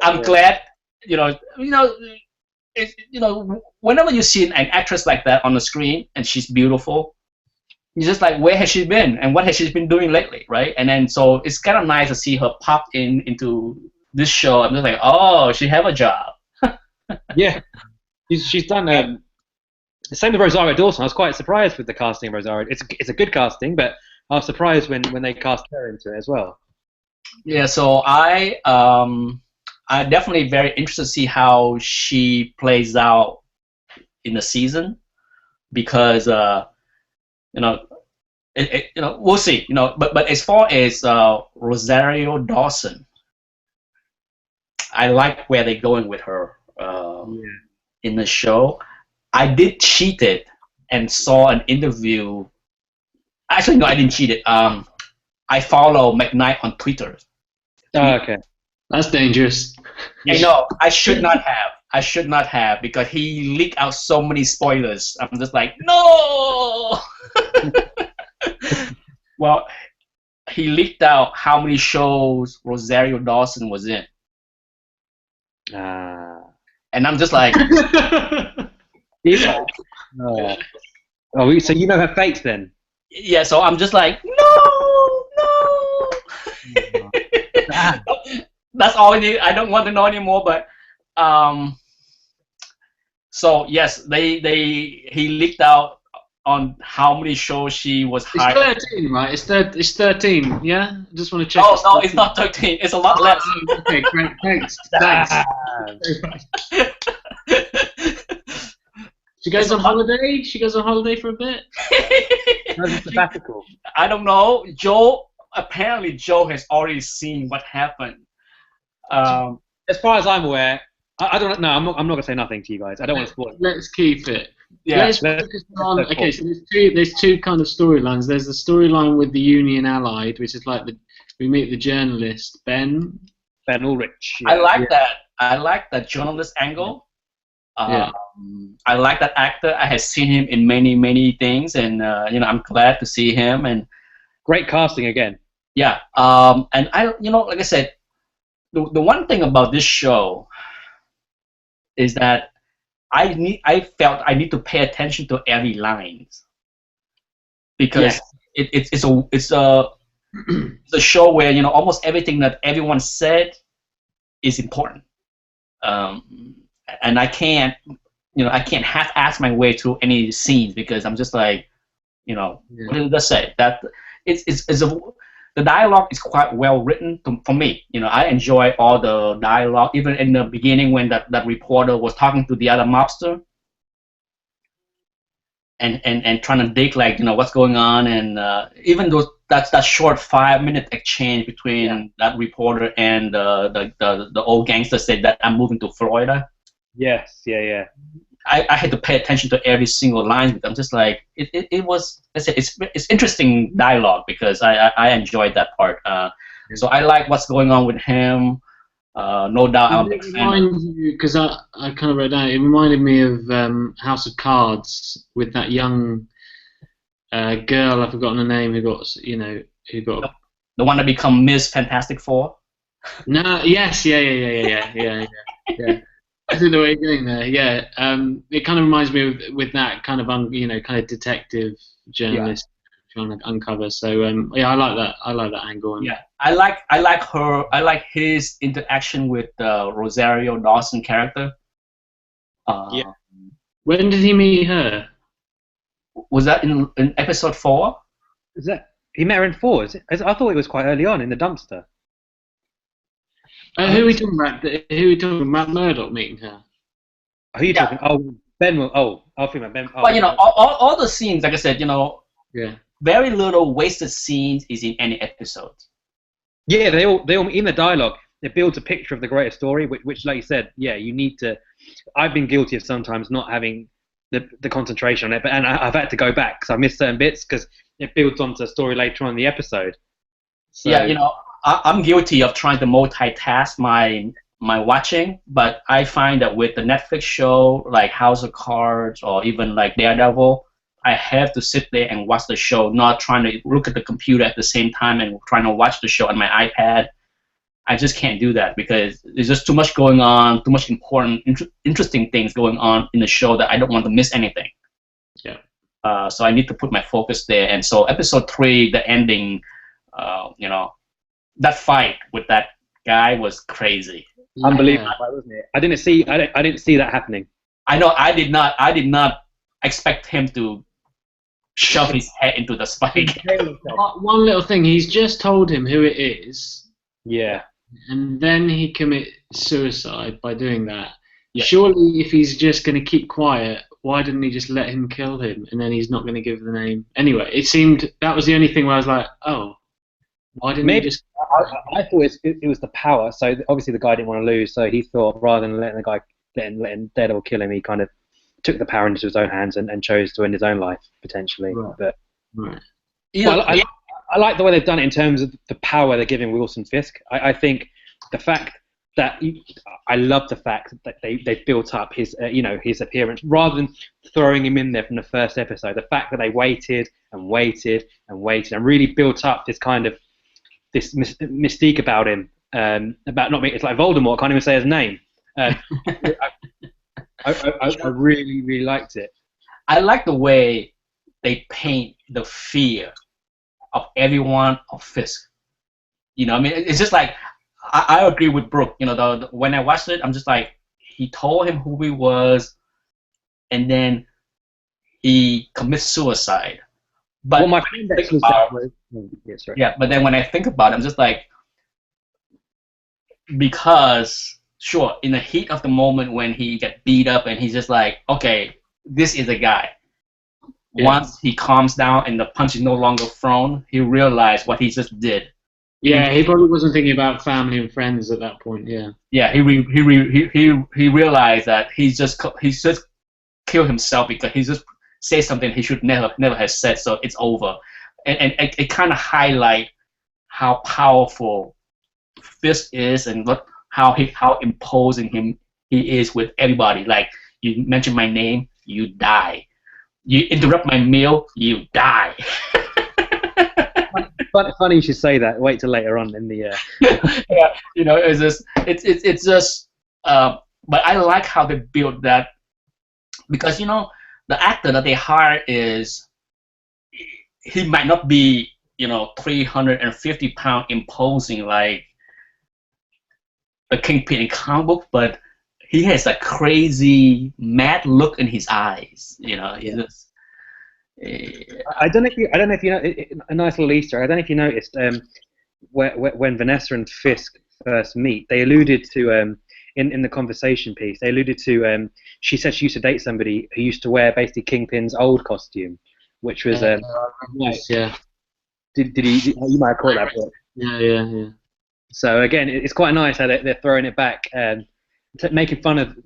I'm glad, whenever you see an actress like that on the screen and she's beautiful, you're just like, where has she been and what has she been doing lately, right? And then so it's kind of nice to see her pop into this show. I'm just like, oh, she have a job. Yeah, she's done. The same with Rosario Dawson. I was quite surprised with the casting of Rosario. It's a good casting, but I was surprised when they cast her into it as well. Yeah, so I'm definitely very interested to see how she plays out in the season because we'll see. But as far as Rosario Dawson, I like where they're going with her. In the show, I did cheat it and saw an interview. Actually, no, I didn't cheat it. I follow McKnight on Twitter. Oh, okay. That's dangerous. I should not have. I should not have because he leaked out so many spoilers. I'm just like, no. Well, he leaked out how many shows Rosario Dawson was in. And I'm just like, yeah. Oh, so you know her fakes then? Yeah. So I'm just like, no. That's all I need. I don't want to know anymore. But so yes, he leaked out on how many shows she was hired. It's 13, right? It's 13. Yeah. I just want to check. Oh no, it's not 13. It's a lot less. Okay, great. Thanks. She goes on holiday. She goes on holiday for a bit. Sabbatical. I don't know. Apparently Joe has already seen what happened. As far as I'm aware, I don't know. I'm not going to say nothing to you guys. I don't want to spoil it. Let's keep it. Yeah. Let's focus on. Okay, so there's two kind of storylines. There's the storyline with the Union Allied, which is like we meet the journalist Ben Ulrich. Yeah. I like that journalist angle. I like that actor. I have seen him in many things, and I'm glad to see him. And great casting again. Yeah. And like I said, the one thing about this show is that I felt I need to pay attention to every line because it's a show where almost everything that everyone said is important, and I can't half-ass my way through any scenes because I'm just like, You know, Yeah. what did I say? That the dialogue is quite well written for me. You know, I enjoy all the dialogue, even in the beginning when that reporter was talking to the other mobster and trying to dig, like, you know, what's going on, and even though that short 5 minute exchange between that reporter and the old gangster said that I'm moving to Florida. Yes, yeah. I had to pay attention to every single line. I'm just like, it was, I said, it's interesting dialogue because I enjoyed that part. So I like what's going on with him. No doubt, I'm a big fan. Because I kind of read that. It reminded me of House of Cards with that young girl. I've forgotten her name. Who got The one that become Ms. Fantastic Four. No. Yes. Yeah. I don't know where you're going there. Yeah. It kind of reminds me of with that kind of kind of detective journalist trying to uncover. So yeah, I like that. I like that angle. Yeah, I like her. I like his interaction with the Rosario Dawson character. Yeah. When did he meet her? Was that in episode 4? Is that he met her in 4? I thought it was quite early on in the dumpster. Who are we talking about? Who are we talking about? Matt Murdock meeting her? Who are you talking? Oh, Ben. Oh, I think about Ben. Oh, Well, you know, all the scenes, like I said, you know, yeah, very little wasted scenes is in any episode. Yeah, they all in the dialogue. It builds a picture of the greater story, which, like you said, yeah, you need to. I've been guilty of sometimes not having the concentration on it, and I've had to go back because I missed certain bits because it builds onto a story later on in the episode. So, yeah, you know, I'm guilty of trying to multitask my watching, but I find that with the Netflix show like House of Cards or even like Daredevil, I have to sit there and watch the show, not trying to look at the computer at the same time and trying to watch the show on my iPad. I just can't do that because there's just too much going on, too much important, interesting things going on in the show that I don't want to miss anything. Yeah. So I need to put my focus there. And so episode 3, the ending, you know, that fight with that guy was crazy. Unbelievable, wasn't it? I didn't see that happening. I know. I did not expect him to shove his head into the spike. One little thing, he's just told him who it is. Yeah. And then he commits suicide by doing that. Yeah. Surely, if he's just going to keep quiet, why didn't he just let him kill him? And then he's not going to give the name. Anyway, it seemed that was the only thing where I was like, oh, why didn't he just? I thought it was the power. So obviously the guy didn't want to lose, so he thought rather than letting Daredevil kill him, he kind of took the power into his own hands and chose to end his own life potentially. Right. But Right. Well, I like the way they've done it in terms of the power they're giving Wilson Fisk. I think the fact that I love the fact that they've built up his his appearance rather than throwing him in there from the first episode. The fact that they waited and waited and waited and really built up this kind of this mystique about him, about not being. It's like Voldemort. I can't even say his name. I really liked it. I like the way they paint the fear of everyone of Fisk. You know, I mean, it's just like I agree with Brooke. You know, when I watched it, I'm just like, he told him who he was, and then he commits suicide. But well, my friend actually said, yeah, but then when I think about it, I'm just like, because sure, in the heat of the moment when he get beat up and he's just like, okay, this is a guy. Yeah. Once he calms down and the punch is no longer thrown, he realized what he just did. Yeah, he probably wasn't thinking about family and friends at that point. Yeah. Yeah, he realized that he's just killed himself because he just said something he should never have said. So it's over, and it kind of highlight how powerful Fisk is and how imposing he is with everybody. Like, you mention my name, you die. You interrupt my meal, you die. Funny you should say that. Wait till later on in the. Yeah, you know, it's just. But I like how they build that, because you know the actor that they hire he might not be 350-pound imposing like the Kingpin in comic book, but he has a crazy mad look in his eyes. You know, I don't know if you know a nice little Easter egg. I don't know if you noticed when Vanessa and Fisk first meet, they alluded to in the conversation piece. They alluded to she said she used to date somebody who used to wear basically Kingpin's old costume, which was Nice, yeah. did he? You might have caught that book. Yeah. So again, it's quite nice how they're throwing it back, making fun of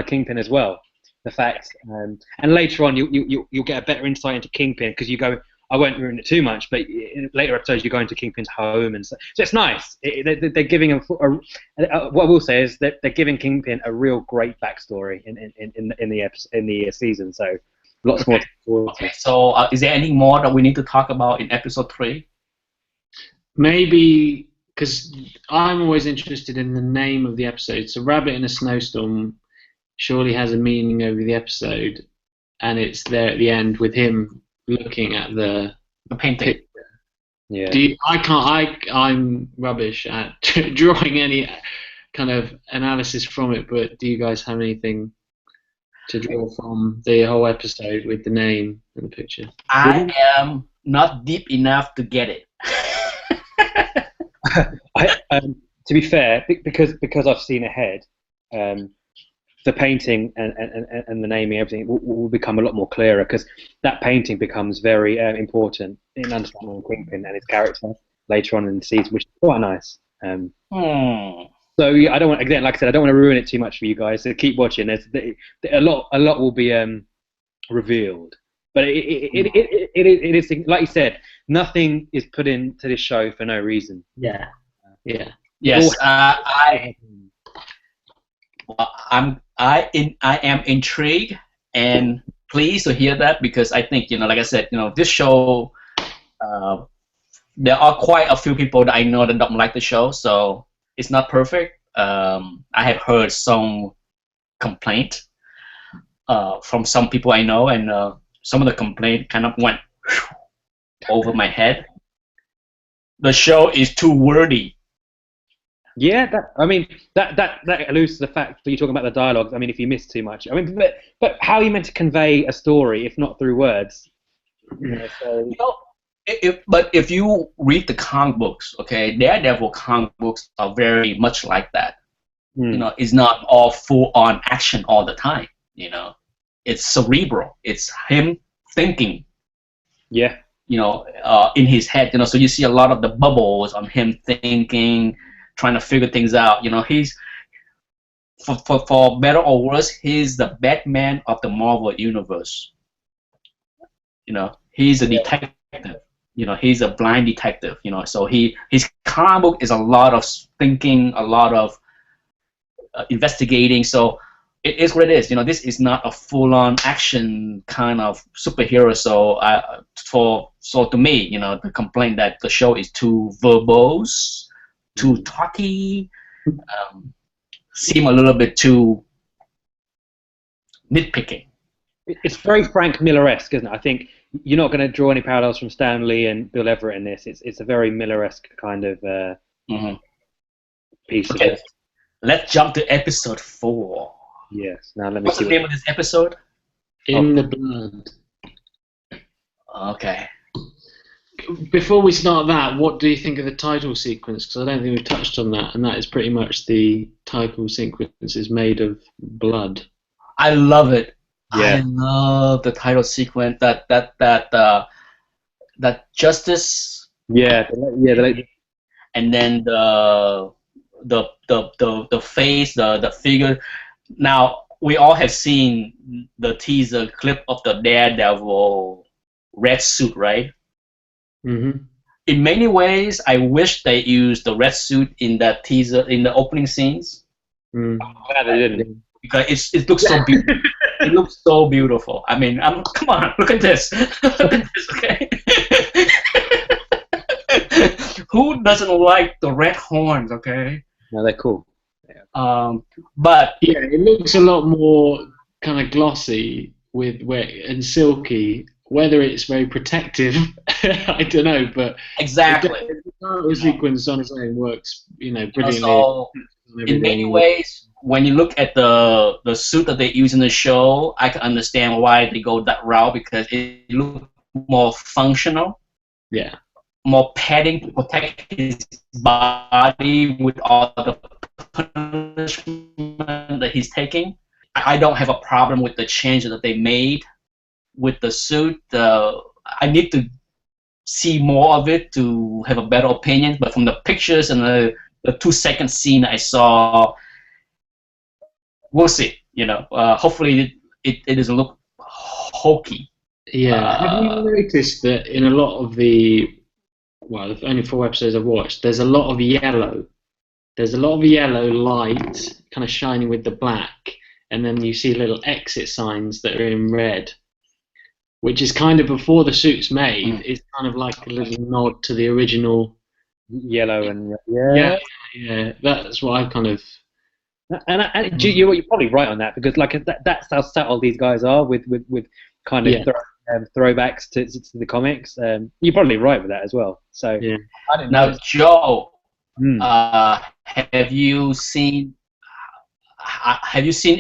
Kingpin as well. The fact, and later on you'll get a better insight into Kingpin because you go. I won't ruin it too much, but in later episodes you go into Kingpin's home, and so it's nice. They're giving him what I will say is that they're giving Kingpin a real great backstory in the season. So lots more. Okay, so is there any more that we need to talk about in episode 3? Maybe because I'm always interested in the name of the episode. So Rabbit in a Snowstorm surely has a meaning over the episode, and it's there at the end with him looking at the painting. Yeah. I'm rubbish at drawing any kind of analysis from it, but do you guys have anything to draw from the whole episode with the name and the picture? I am not deep enough to get it. To be fair, because I've seen ahead, the painting and the naming, everything will become a lot more clearer because that painting becomes very important in understanding Kingpin and his character later on in the season, which is quite nice. So yeah, I don't want, again, like I said, I don't want to ruin it too much for you guys. So keep watching. There's a lot will be revealed, but it is like you said, nothing is put into this show for no reason. Yeah. Yes, I am intrigued and pleased to hear that because I think, like I said, this show, there are quite a few people that I know that don't like the show, so it's not perfect. I have heard some complaint from some people I know, and some of the complaint kind of went over my head. The show is too wordy. Yeah, that alludes to the fact that you're talking about the dialogue. I mean, if you miss too much, I mean, but how are you meant to convey a story if not through words? If you read the comic books, okay, Daredevil comic books are very much like that. It's not all full-on action all the time. It's cerebral. It's him thinking. Yeah. In his head. So you see a lot of the bubbles on him thinking, trying to figure things out. He's for better or worse, he's the Batman of the Marvel universe. He's a detective. He's a blind detective. So his comic book is a lot of thinking, a lot of investigating. So it is what it is. This is not a full-on action kind of superhero. So to me, the complaint that the show is too verbose, too talky, seem a little bit too nitpicking. It's very Frank Miller-esque, isn't it? I think you're not going to draw any parallels from Stan Lee and Bill Everett in this. It's a very Miller-esque kind of piece of it. Let's jump to episode 4. Yes. Now let me What's see. the name of this episode? In the Blood. Okay. Before we start that, what do you think of the title sequence? Because I don't think we've touched on that, and that is pretty much the title sequence is made of blood. I love it. Yeah. I love the title sequence. That justice. Yeah. And then the face, the figure. Now we all have seen the teaser clip of the Daredevil red suit, right? Mm-hmm. In many ways, I wish they used the red suit in that teaser in the opening scenes. I'm glad they didn't. Because it looks so beautiful. It looks so beautiful. I mean, come on, look at this. Look at this, okay? Who doesn't like the red horns, okay? No, they're cool. But yeah, it looks a lot more kind of glossy and silky. Whether it's very protective, I don't know, but exactly, the title sequence on its own works, brilliantly. So, in many ways, when you look at the suit that they use in the show, I can understand why they go that route because it looks more functional, Yeah. more padding to protect his body with all the punishment that he's taking. I don't have a problem with the change that they made with the suit. I need to see more of it to have a better opinion. But from the pictures and the 2-second scene I saw, we'll see. Hopefully it doesn't look hokey. Yeah. Have you noticed that in a lot of the only 4 episodes I've watched, there's a lot of yellow. There's a lot of yellow light kind of shining with the black, and then you see little exit signs that are in red, which is kind of before the suit's made. It's kind of like a little nod to the original yellow and red. Yeah. That's what I kind of. And you're probably right on that, because like that's how subtle these guys are with kind of throwbacks to the comics. You're probably right with that as well. So yeah. I didn't know. Now, Joe, have you seen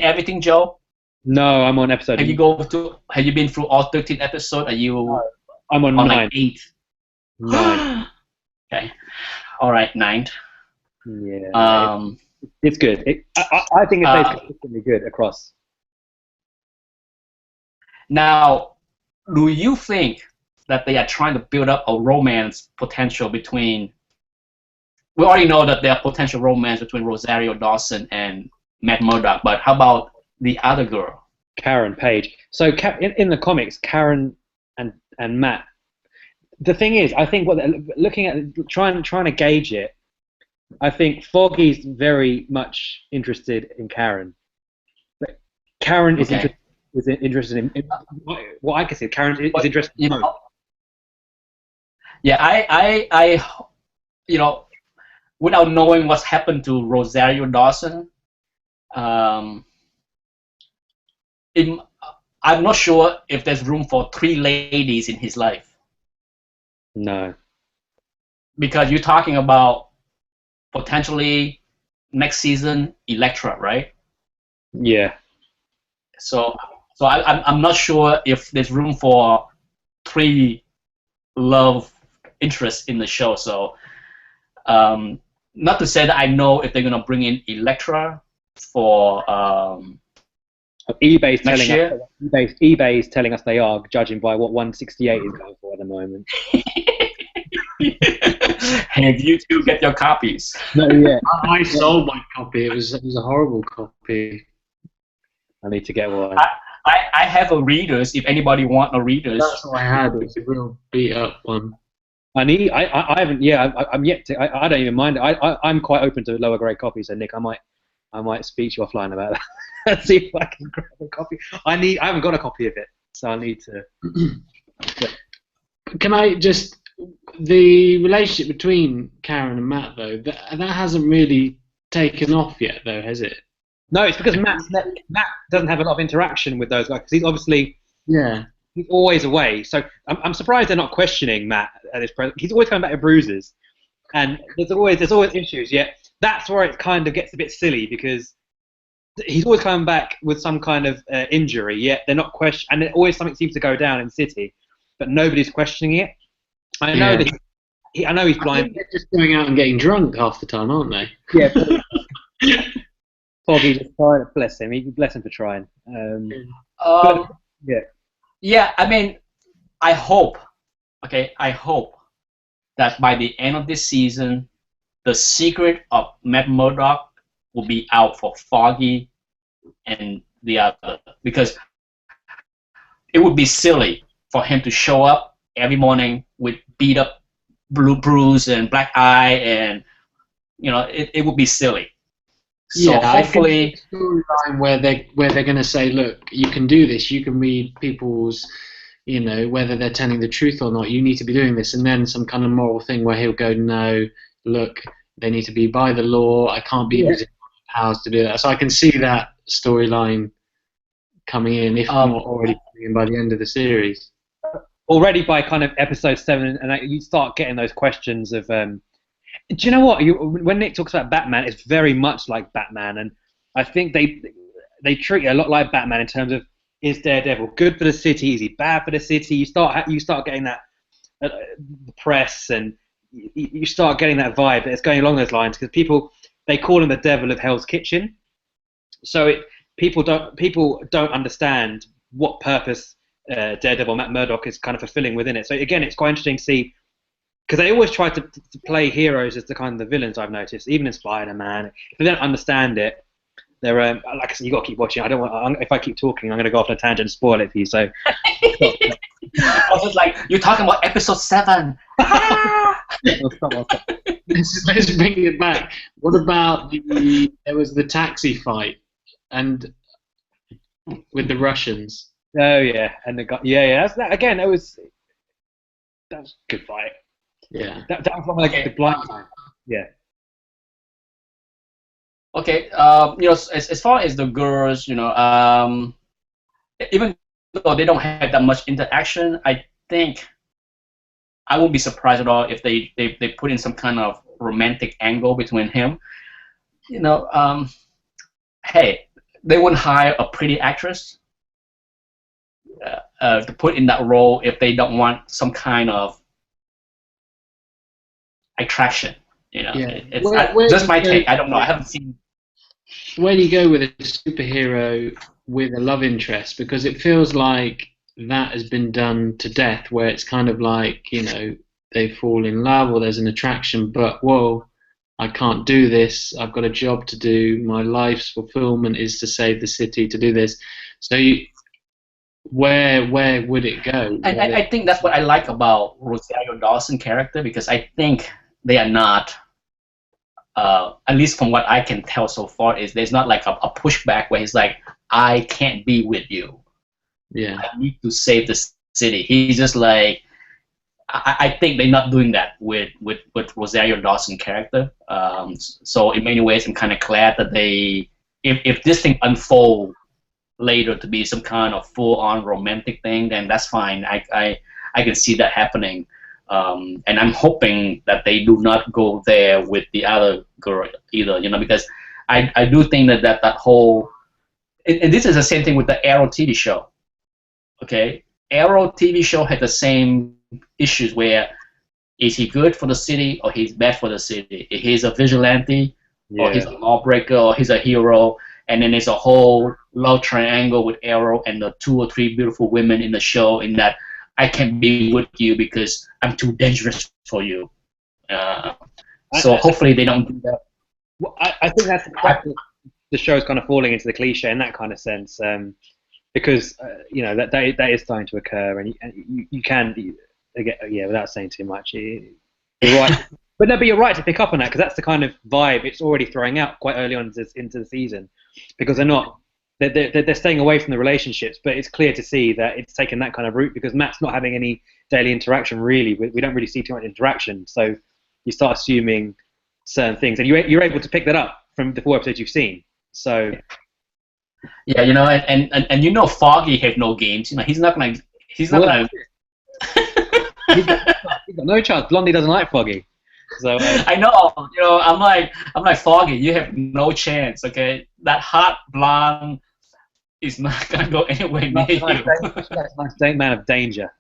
everything, Joe? No, I'm on episode. Have you been through all 13 episodes? Are you? No, I'm on 9. Like 8. 9. Okay. All right, 9. Yeah. It's good. I think it's consistently good across. Now, do you think that they are trying to build up a romance potential between? We already know that there are potential romance between Rosario Dawson and Matt Murdock, but how about the other girl, Karen Page? So in the comics, Karen and Matt. The thing is, I think what they're looking at, trying to gauge it. I think Foggy's very much interested in Karen, but Karen is interested in what I can see. Karen is interested in both. Yeah, I without knowing what's happened to Rosario Dawson, I'm not sure if there's room for 3 ladies in his life. No. Because you're talking about potentially next season Elektra, right? Yeah. So I'm not sure if there's room for 3 love interests in the show. So not to say that I know if they're gonna bring in Elektra for eBay's next telling year. Us, eBay's telling us they are, judging by what 168 is going for at the moment. Have you two get your copies? No, yeah. I sold my copy. It was a horrible copy. I need to get one. I have a readers. If anybody want a readers, that's what I had. It's a real beat up one. I haven't. Yeah, I'm yet to. I don't even mind. I'm quite open to lower grade copies. So Nick, I might speak to you offline about that. See if I can grab a copy. I haven't got a copy of it, so I need to. Can I just? The relationship between Karen and Matt, though, that hasn't really taken off yet, though, has it? No, it's because Matt doesn't have a lot of interaction with those guys, because he's obviously he's always away. So I'm surprised they're not questioning Matt at this present. He's always coming back with bruises, and there's always issues. Yet that's where it kind of gets a bit silly, because he's always coming back with some kind of injury. Yet they're not and always something seems to go down in City, but nobody's questioning it. I know that. I know he's blind. They're just going out and getting drunk half the time, aren't they? Yeah. Foggy just trying. Bless him. Bless him for trying. Yeah. I mean, I hope that by the end of this season, the secret of Matt Murdock will be out for Foggy and the other, because it would be silly for him to show up every morning with beat up bruise and black eye, and it would be silly. So hopefully, a storyline where they're going to say, look, you can do this. You can read people's, whether they're telling the truth or not. You need to be doing this, and then some kind of moral thing where he'll go, no, look, they need to be by the law. I can't be using my powers to do that. So I can see that storyline coming in, if not already coming in by the end of the series. Already by kind of episode 7, and you start getting those questions of, do you know what? When Nick talks about Batman, it's very much like Batman, and I think they treat it a lot like Batman in terms of is Daredevil good for the city? Is he bad for the city? You start getting that the press, and you start getting that vibe that's going along those lines, because they call him the devil of Hell's Kitchen. So people don't understand what purpose Daredevil, Matt Murdock, is kind of fulfilling within it. So again, it's quite interesting to see, because they always try to play heroes as the kind of the villains. I've noticed, even in Spider-Man, if they don't understand it, they're like I said, you got to keep watching. If I keep talking, I'm going to go off on a tangent and spoil it for you. So I was just like, you're talking about episode 7. Let's bring it back. What about there was the taxi fight and with the Russians? Oh yeah, and the guy, yeah. That's that again. That was a good fight. Yeah, that was one of the blind time. Yeah. Okay, as far as the girls, even though they don't have that much interaction, I think I won't be surprised at all if they put in some kind of romantic angle between him. Hey, they wouldn't hire a pretty actress to put in that role if they don't want some kind of attraction. Yeah. It's just my take. I don't know. I haven't seen. Where do you go with a superhero with a love interest? Because it feels like that has been done to death, where it's kind of like, they fall in love or there's an attraction, but whoa, I can't do this. I've got a job to do. My life's fulfillment is to save the city, to do this. So where would it go? I think that's what I like about Rosario Dawson's character, because I think they are not, at least from what I can tell so far, is there's not like a pushback where he's like, I can't be with you. Yeah. I need to save the city. He's just like, I think they're not doing that with Rosario Dawson's character. So in many ways, I'm kind of glad that if this thing unfolds later to be some kind of full-on romantic thing, then that's fine. I can see that happening. And I'm hoping that they do not go there with the other girl either, because I do think that whole, and this is the same thing with the Arrow TV show. Okay, Arrow TV show had the same issues where is he good for the city or he's bad for the city? He's a vigilante, or he's a lawbreaker, or he's a hero. And then there's a whole love triangle with Arrow and the 2 or 3 beautiful women in the show, in that I can't be with you because I'm too dangerous for you. So hopefully they don't do that. Well, I think that's the show's kind of falling into the cliche in that kind of sense, because that is starting to occur, and you can without saying too much. You're right, but you're right to pick up on that, because that's the kind of vibe it's already throwing out quite early on into the season, because they're staying away from the relationships, but it's clear to see that it's taken that kind of route, because Matt's not having any daily interaction really. We don't really see too much interaction, so you start assuming certain things, and you're able to pick that up from the 4 episodes you've seen. So yeah, and Foggy has no games. He's not gonna. He's got no chance. Blondie doesn't like Foggy. So I know, I'm like Foggy. You have no chance. Okay, that hot blonde is not gonna go anywhere near you. That's a nice man of danger.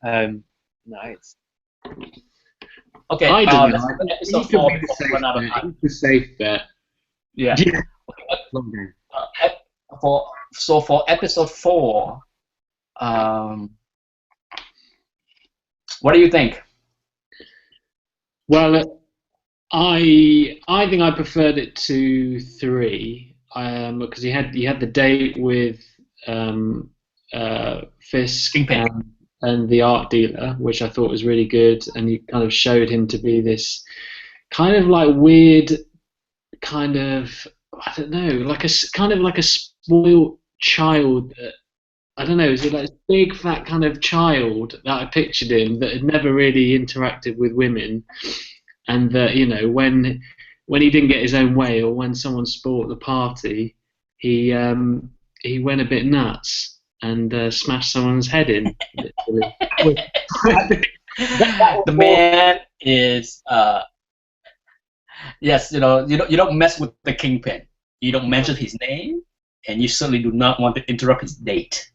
Nice. Okay. I don't know. Episode 4 before we run out of time. It's a safe bet. Yeah. Long game. For episode 4, what do you think? Well, I think I preferred it to 3, because you had the date with Fisk and the art dealer, which I thought was really good, and you kind of showed him to be this kind of like weird, kind of, I don't know, like a spoiled child. I don't know, is it like a big fat kind of child that I pictured him, that had never really interacted with women, and that when he didn't get his own way, or when someone spoiled the party, he went a bit nuts and smashed someone's head in. The man is yes, you don't mess with the Kingpin. You don't mention his name, and you certainly do not want to interrupt his date.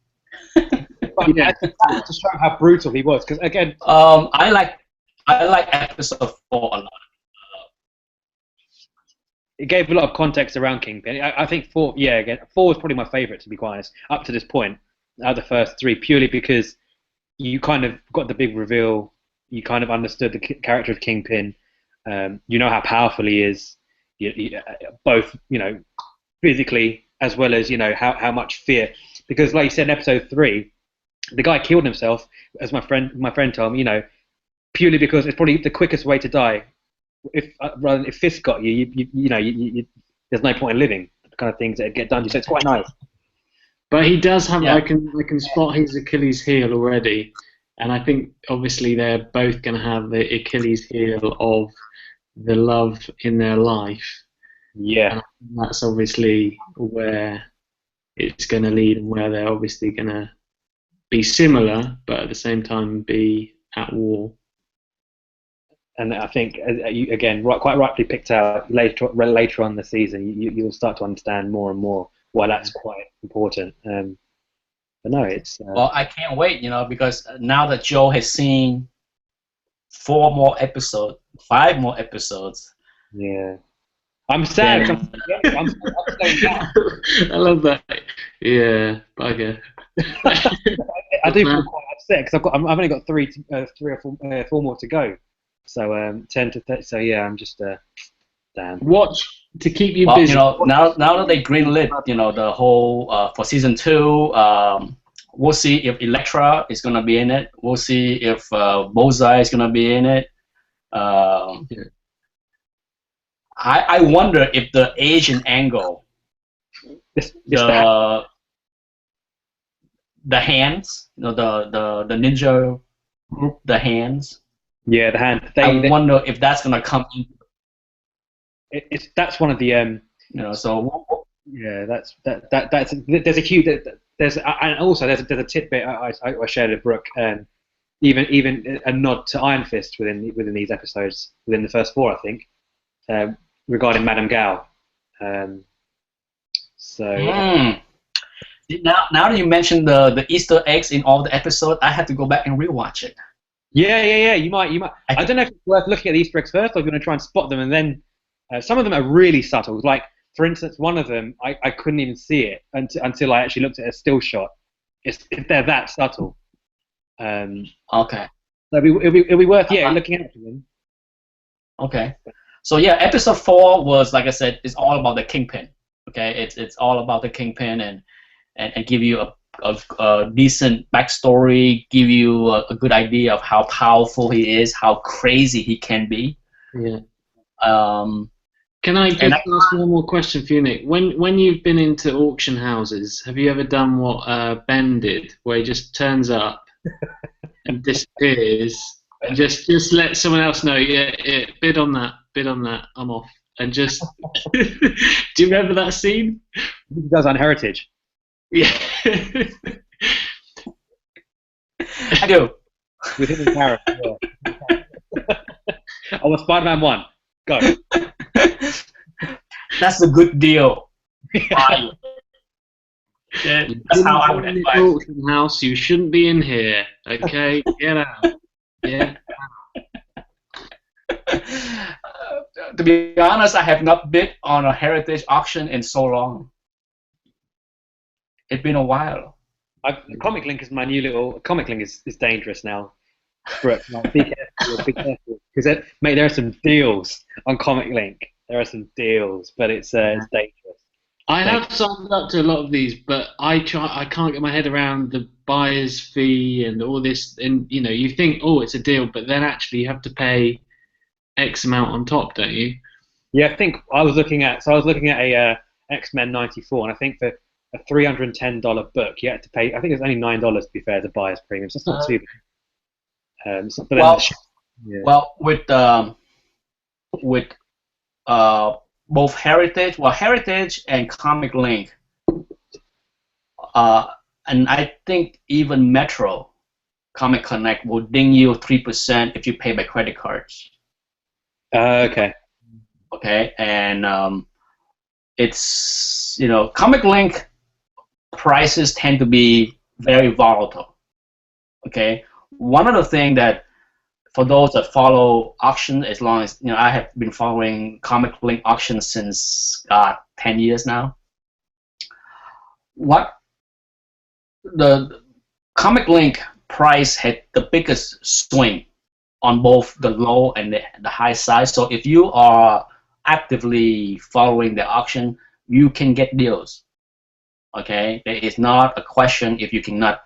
But Yeah. that's to show how brutal he was. Because again, I like episode 4 a lot. it gave a lot of context around Kingpin. I think four was probably my favorite, to be quite honest, up to this point, out of the first three, purely because you kind of got the big reveal, you kind of understood the character of Kingpin, you know how powerful he is, both physically as well as how much fear. Because like you said in episode 3, the guy killed himself, as my friend told me, purely because it's probably the quickest way to die. If fists got you, there's no point in living. The kind of things that get done to you. So it's quite nice. But he does have. Yeah. I can spot his Achilles heel already, and I think obviously they're both going to have the Achilles heel of the love in their life. Yeah. And I think that's obviously where it's going to lead, and where they're obviously going to be similar, but at the same time be at war. And I think, you, again, quite rightly picked out later on in the season, you'll start to understand more and more why that's quite important. But no, it's. Well, I can't wait, because now that Joe has seen 4 more episodes, 5 more episodes. Yeah. I'm sad. Then- I'm so sad. I love that. Yeah, bugger. I do feel quite upset because I've only got three or four more to go. So 10 to 30. So yeah, I'm just damn. Watch to keep you Well, busy. now that they greenlit, the whole for season 2, we'll see if Elektra is gonna be in it. We'll see if Bullseye is gonna be in it. I wonder if the Asian angle, the hands, the ninja group, the hands. Yeah, the hand. I wonder if that's gonna come in. That's one of the So yeah, that's there's a huge and also there's a tidbit I shared with Brooke, even a nod to Iron Fist within these episodes, within the first 4 I think, regarding Madame Gao. Now that you mentioned the Easter eggs in all the episodes, I had to go back and rewatch it. Yeah. You might. I don't know if it's worth looking at the Easter eggs first, or if you're going to try and spot them, and then some of them are really subtle. Like, for instance, one of them I couldn't even see it until I actually looked at a still shot. They're that subtle. Okay. So it'll be worth looking at them. Okay. So yeah, episode 4 was, like I said, it's all about the Kingpin. Okay, it's all about the Kingpin and give you a decent backstory, give you a good idea of how powerful he is, how crazy he can be. Yeah. Can I just ask one more question for you, Nick? When you've been into auction houses, have you ever done what Ben did, where he just turns up and disappears, and just let someone else know, yeah, bid on that, I'm off, and just do you remember that scene? He does on Heritage. Yeah. I do. With him and Karen. Yeah. I was Spider-Man 1. Go. That's a good deal. Yeah, that's how I would advise. Auction house, you shouldn't be in here. Okay, get out. Yeah. To be honest, I have not bid on a heritage auction in so long. It's been a while. Comic Link is my new little. Comic Link is dangerous now. Brooke, be careful, because mate, there are some deals on Comic Link. There are some deals, but it's dangerous. I have signed up to a lot of these, but I can't get my head around the buyer's fee and all this. And you think, oh, it's a deal, but then actually you have to pay X amount on top, don't you? Yeah, I think I was looking at a X-Men '94, and I think for a $310 book, you had to pay. I think it's only $9 to be fair, as a buyer's premium, so it's not too bad. Well, with both Heritage and Comic Link, and I think even Metro Comic Connect will ding you 3% if you pay by credit cards. Okay. Okay, and it's Comic Link prices tend to be very volatile. Okay, one of the things that for those that follow auction, as long as I have been following Comic Link auction since 10 years now. What the Comic Link price had the biggest swing on both the low and the high side. So if you are actively following the auction, you can get deals. Okay, it is not a question if you cannot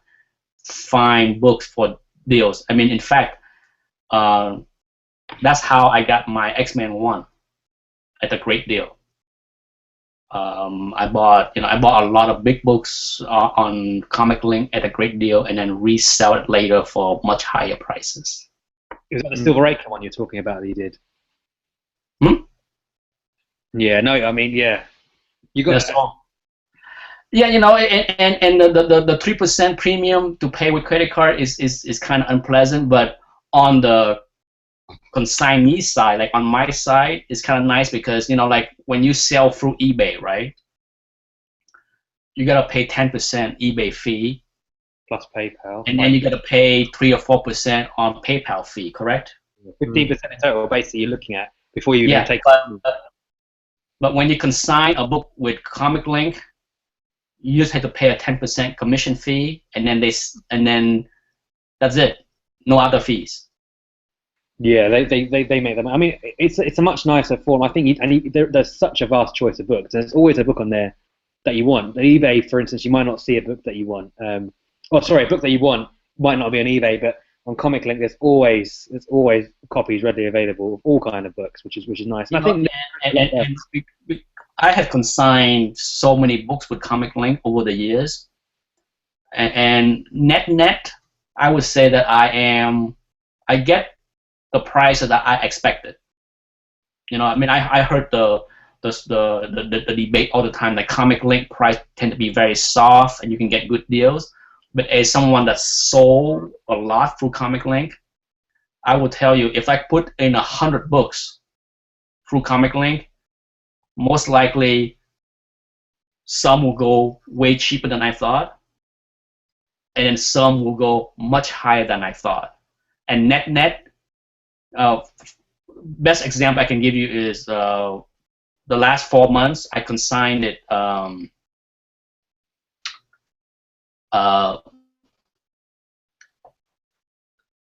find books for deals. I mean, in fact, that's how I got my X-Men 1 at a great deal. I bought a lot of big books on Comic Link at a great deal, and then resell it later for much higher prices. Is that the Silver Acre one you're talking about that you did? Yeah, no, I mean, yeah. You got yeah, and the 3% premium to pay with credit card is kind of unpleasant, but on the consignee side, like on my side, it's kind of nice because like when you sell through eBay, right? You gotta pay 10% eBay fee plus PayPal, and then you gotta pay 3 or 4% on PayPal fee, correct? 15% in total, basically, you're looking at before you even take. But when you consign a book with Comic Link, you just have to pay a 10% commission fee, and then that's it. No other fees. Yeah, they make them. I mean, it's a much nicer form. I think, there's such a vast choice of books. There's always a book on there that you want. On eBay, for instance, you might not see a book that you want. A book that you want might not be on eBay, but on Comic Link, there's always copies readily available of all kind of books, which is nice. And I think I have consigned so many books with Comic Link over the years, and net, I would say that I get the price that I expected. I mean, I heard the debate all the time that Comic Link price tend to be very soft and you can get good deals. But as someone that sold a lot through Comic Link, I will tell you, if I put in 100 books through Comic Link, most likely some will go way cheaper than I thought, and then some will go much higher than I thought. And net, best example I can give you is the last 4 months I consigned it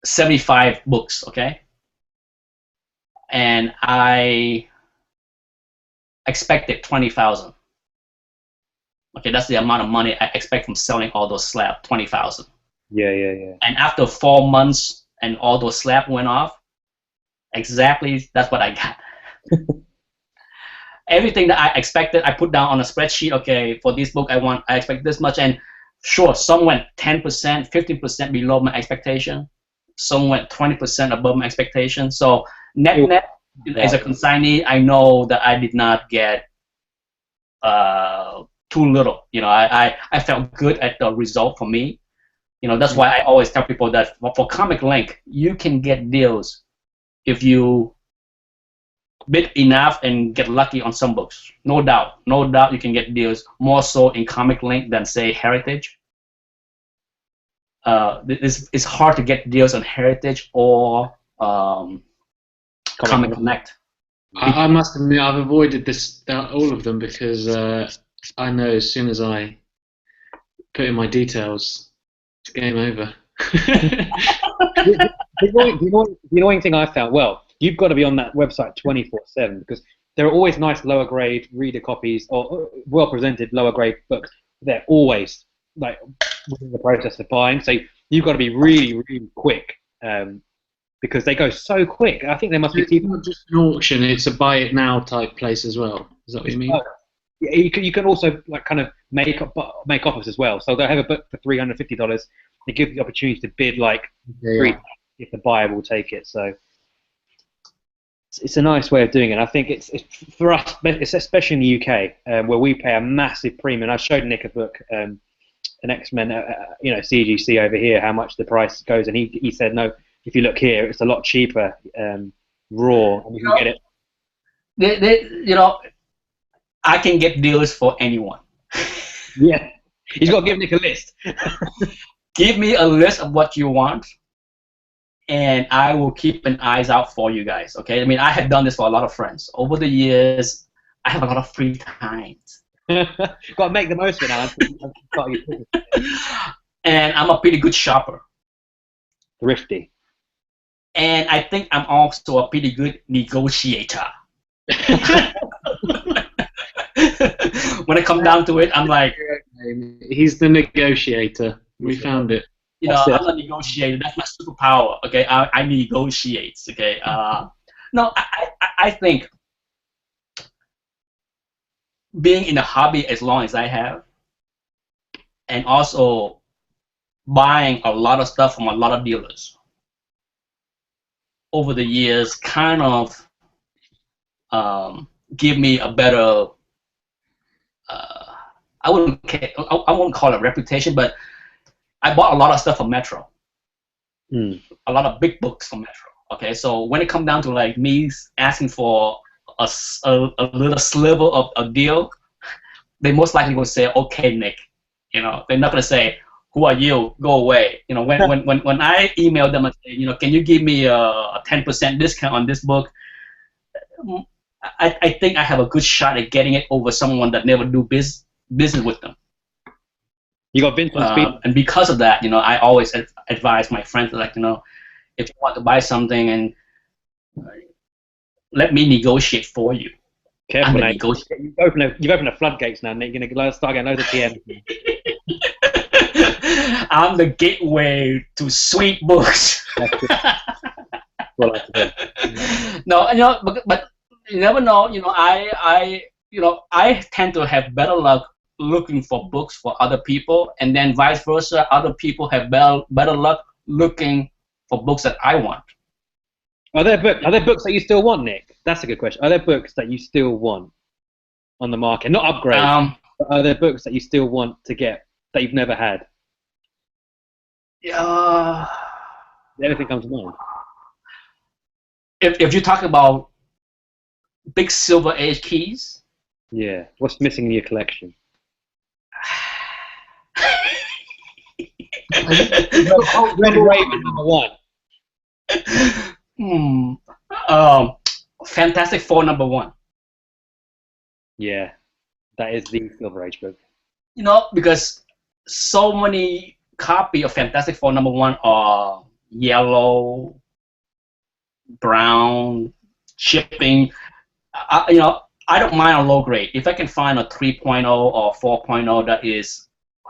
75 books, okay? And I expected 20,000. Okay, that's the amount of money I expect from selling all those slabs, 20,000. Yeah. And after 4 months and all those slabs went off, exactly that's what I got. Everything that I expected, I put down on a spreadsheet. Okay, for this book, I expect this much, and sure, some went 10%, 15% below my expectation. Some went 20% above my expectation. So net, as a consignee, I know that I did not get too little. I felt good at the result for me. That's why I always tell people that for Comic Link, you can get deals if you bid enough and get lucky on some books. No doubt you can get deals more so in Comic Link than, say, Heritage. It's hard to get deals on Heritage or Comic Connect. I must admit, I've avoided all of them because I know as soon as I put in my details, it's game over. The annoying thing I found, you've got to be on that website 24/7 because there are always nice lower grade reader copies or well presented lower grade books. They're always like within the process of buying, so you've got to be really, really quick because they go so quick. I think there must be It's not just an auction; it's a buy it now type place as well. Is that what you mean? Yeah, you can also like kind of make offers as well. So they'll have a book for $350. They give you the opportunity to bid like $3 if the buyer will take it. So it's a nice way of doing it. I think it's for us, especially in the UK, where we pay a massive premium. I showed Nick a book, an X-Men, CGC over here, how much the price goes, and he said no. If you look here, it's a lot cheaper, raw, and you can get it. I can get deals for anyone. Yeah. He's got to give Nick a list. Give me a list of what you want, and I will keep an eyes out for you guys. Okay? I mean, I have done this for a lot of friends over the years. I have a lot of free time. Got to make the most of it now. And I'm a pretty good shopper. Thrifty. And I think I'm also a pretty good negotiator. When it comes down to it, I'm like, he's the negotiator. We found it. You know, I'm a negotiator. That's my superpower. Okay, I negotiate. Okay. No, I think being in the hobby as long as I have, and also buying a lot of stuff from a lot of dealers over the years, kind of give me a better. I won't call it reputation, but I bought a lot of stuff from Metro. A lot of big books from Metro. Okay, so when it comes down to like me asking for a little sliver of a deal, they most likely will say, "Okay, Nick." You know, they're not gonna say, "Who are you? Go away." You know, when I email them and say, you know, can you give me a 10% discount on this book? I think I have a good shot at getting it over someone that never do business with them. You got Vincent Speed. And because of that, you know, I always advise my friends, like, you know, if you want to buy something, and let me negotiate for you. Careful, Nate. You've opened the floodgates now, Nick. You're going to start getting loads of PMs. I'm the gateway to sweet books. Well, no, you know, but you never know. You know, I tend to have better luck looking for books for other people, and then vice versa. Other people have better luck looking for books that I want. Are there books that you still want, Nick? That's a good question. Are there books that you still want on the market? Not upgrades, but are there books that you still want to get that you've never had? Yeah. Anything comes to mind? If you're talking about big Silver Age keys. Yeah. What's missing in your collection? Number one. Fantastic Four #1. Yeah, that is the Silver Age book. You know, because so many copies of Fantastic Four #1 are yellow, brown, chipping. You know, I don't mind a low grade. If I can find a 3.0 or 4.0 that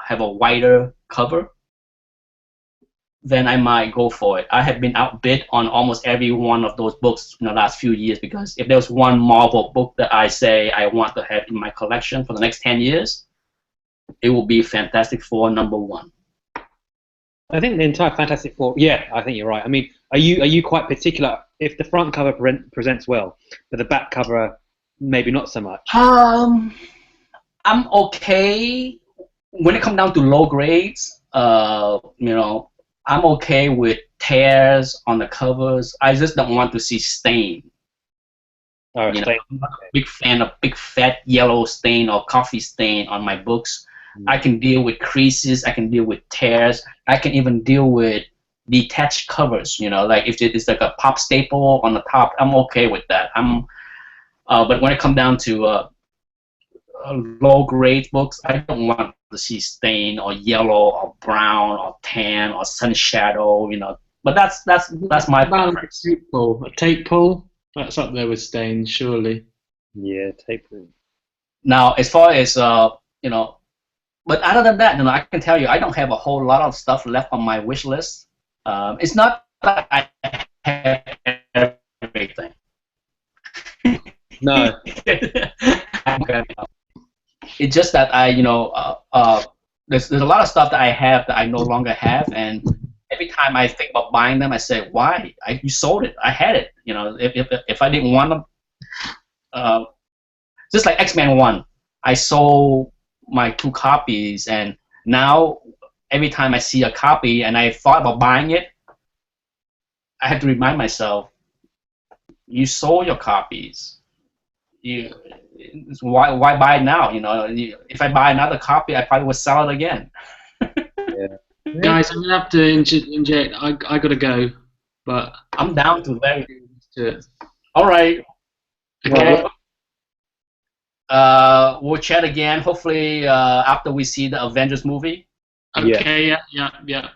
have a wider cover, then I might go for it. I have been outbid on almost every one of those books in the last few years, because if there's one Marvel book that I say I want to have in my collection for the next 10 years, it will be Fantastic Four #1. I think the entire Fantastic Four. Yeah, I think you're right. I mean, are you quite particular if the front cover presents well, but the back cover maybe not so much? I'm okay when it comes down to low grades. You know, I'm okay with tears on the covers. I just don't want to see stain. Oh, you know, I'm not a big fan of big fat yellow stain or coffee stain on my books. I can deal with creases. I can deal with tears. I can even deal with detached covers. You know, like if it's like a pop staple on the top, I'm okay with that. But when it comes down to low grade books, I don't want to see stain or yellow or brown or tan or sun shadow. You know, but that's my preference. A tape pull, that's up there with stains, surely. Yeah, tape pull. Now, as far as you know, but other than that, you know, I can tell you, I don't have a whole lot of stuff left on my wish list. It's not that I have everything. No. It's just that there's a lot of stuff that I have that I no longer have, and every time I think about buying them, I say, why? You sold it. I had it. You know, if I didn't want them, just like X-Men 1, I sold my 2 copies, and now every time I see a copy and I thought about buying it, I have to remind myself, you sold your copies. why buy it now? If I buy another copy, I probably would sell it again. Guys, I'm gonna have to inject. I gotta go, but I'm down to that. to it. All right. Well, We'll chat again. Hopefully, after we see the Avengers movie. Okay. Yeah.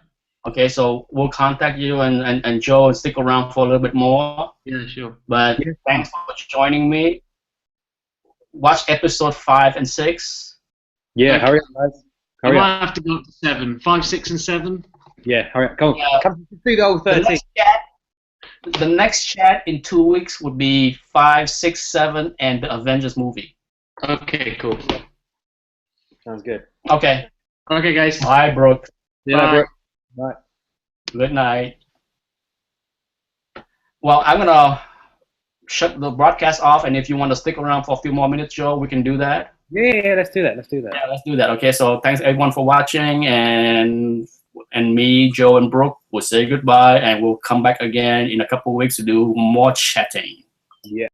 Okay, so we'll contact you and Joe and stick around for a little bit more. Yeah, sure. But thanks for joining me. Watch episode 5 and 6. Yeah, hurry up, guys. I Hurry up. might have to go up to 7, 5, 6, and 7. Yeah, hurry up. Come on. Yeah. Come do the whole The 13. next chat in 2 weeks would be 5, 6, 7, and the Avengers movie. Okay, cool. Sounds good. Okay. Okay, guys. Bye, Brooke. Yeah, bro. Bye. Good night. Well, I'm gonna shut the broadcast off, and if you want to stick around for a few more minutes, Joe, we can do that. Yeah, let's do that. Yeah, let's do that. Okay, so thanks everyone for watching, and me, Joe, and Brooke will say goodbye, and we'll come back again in a couple of weeks to do more chatting. Yeah.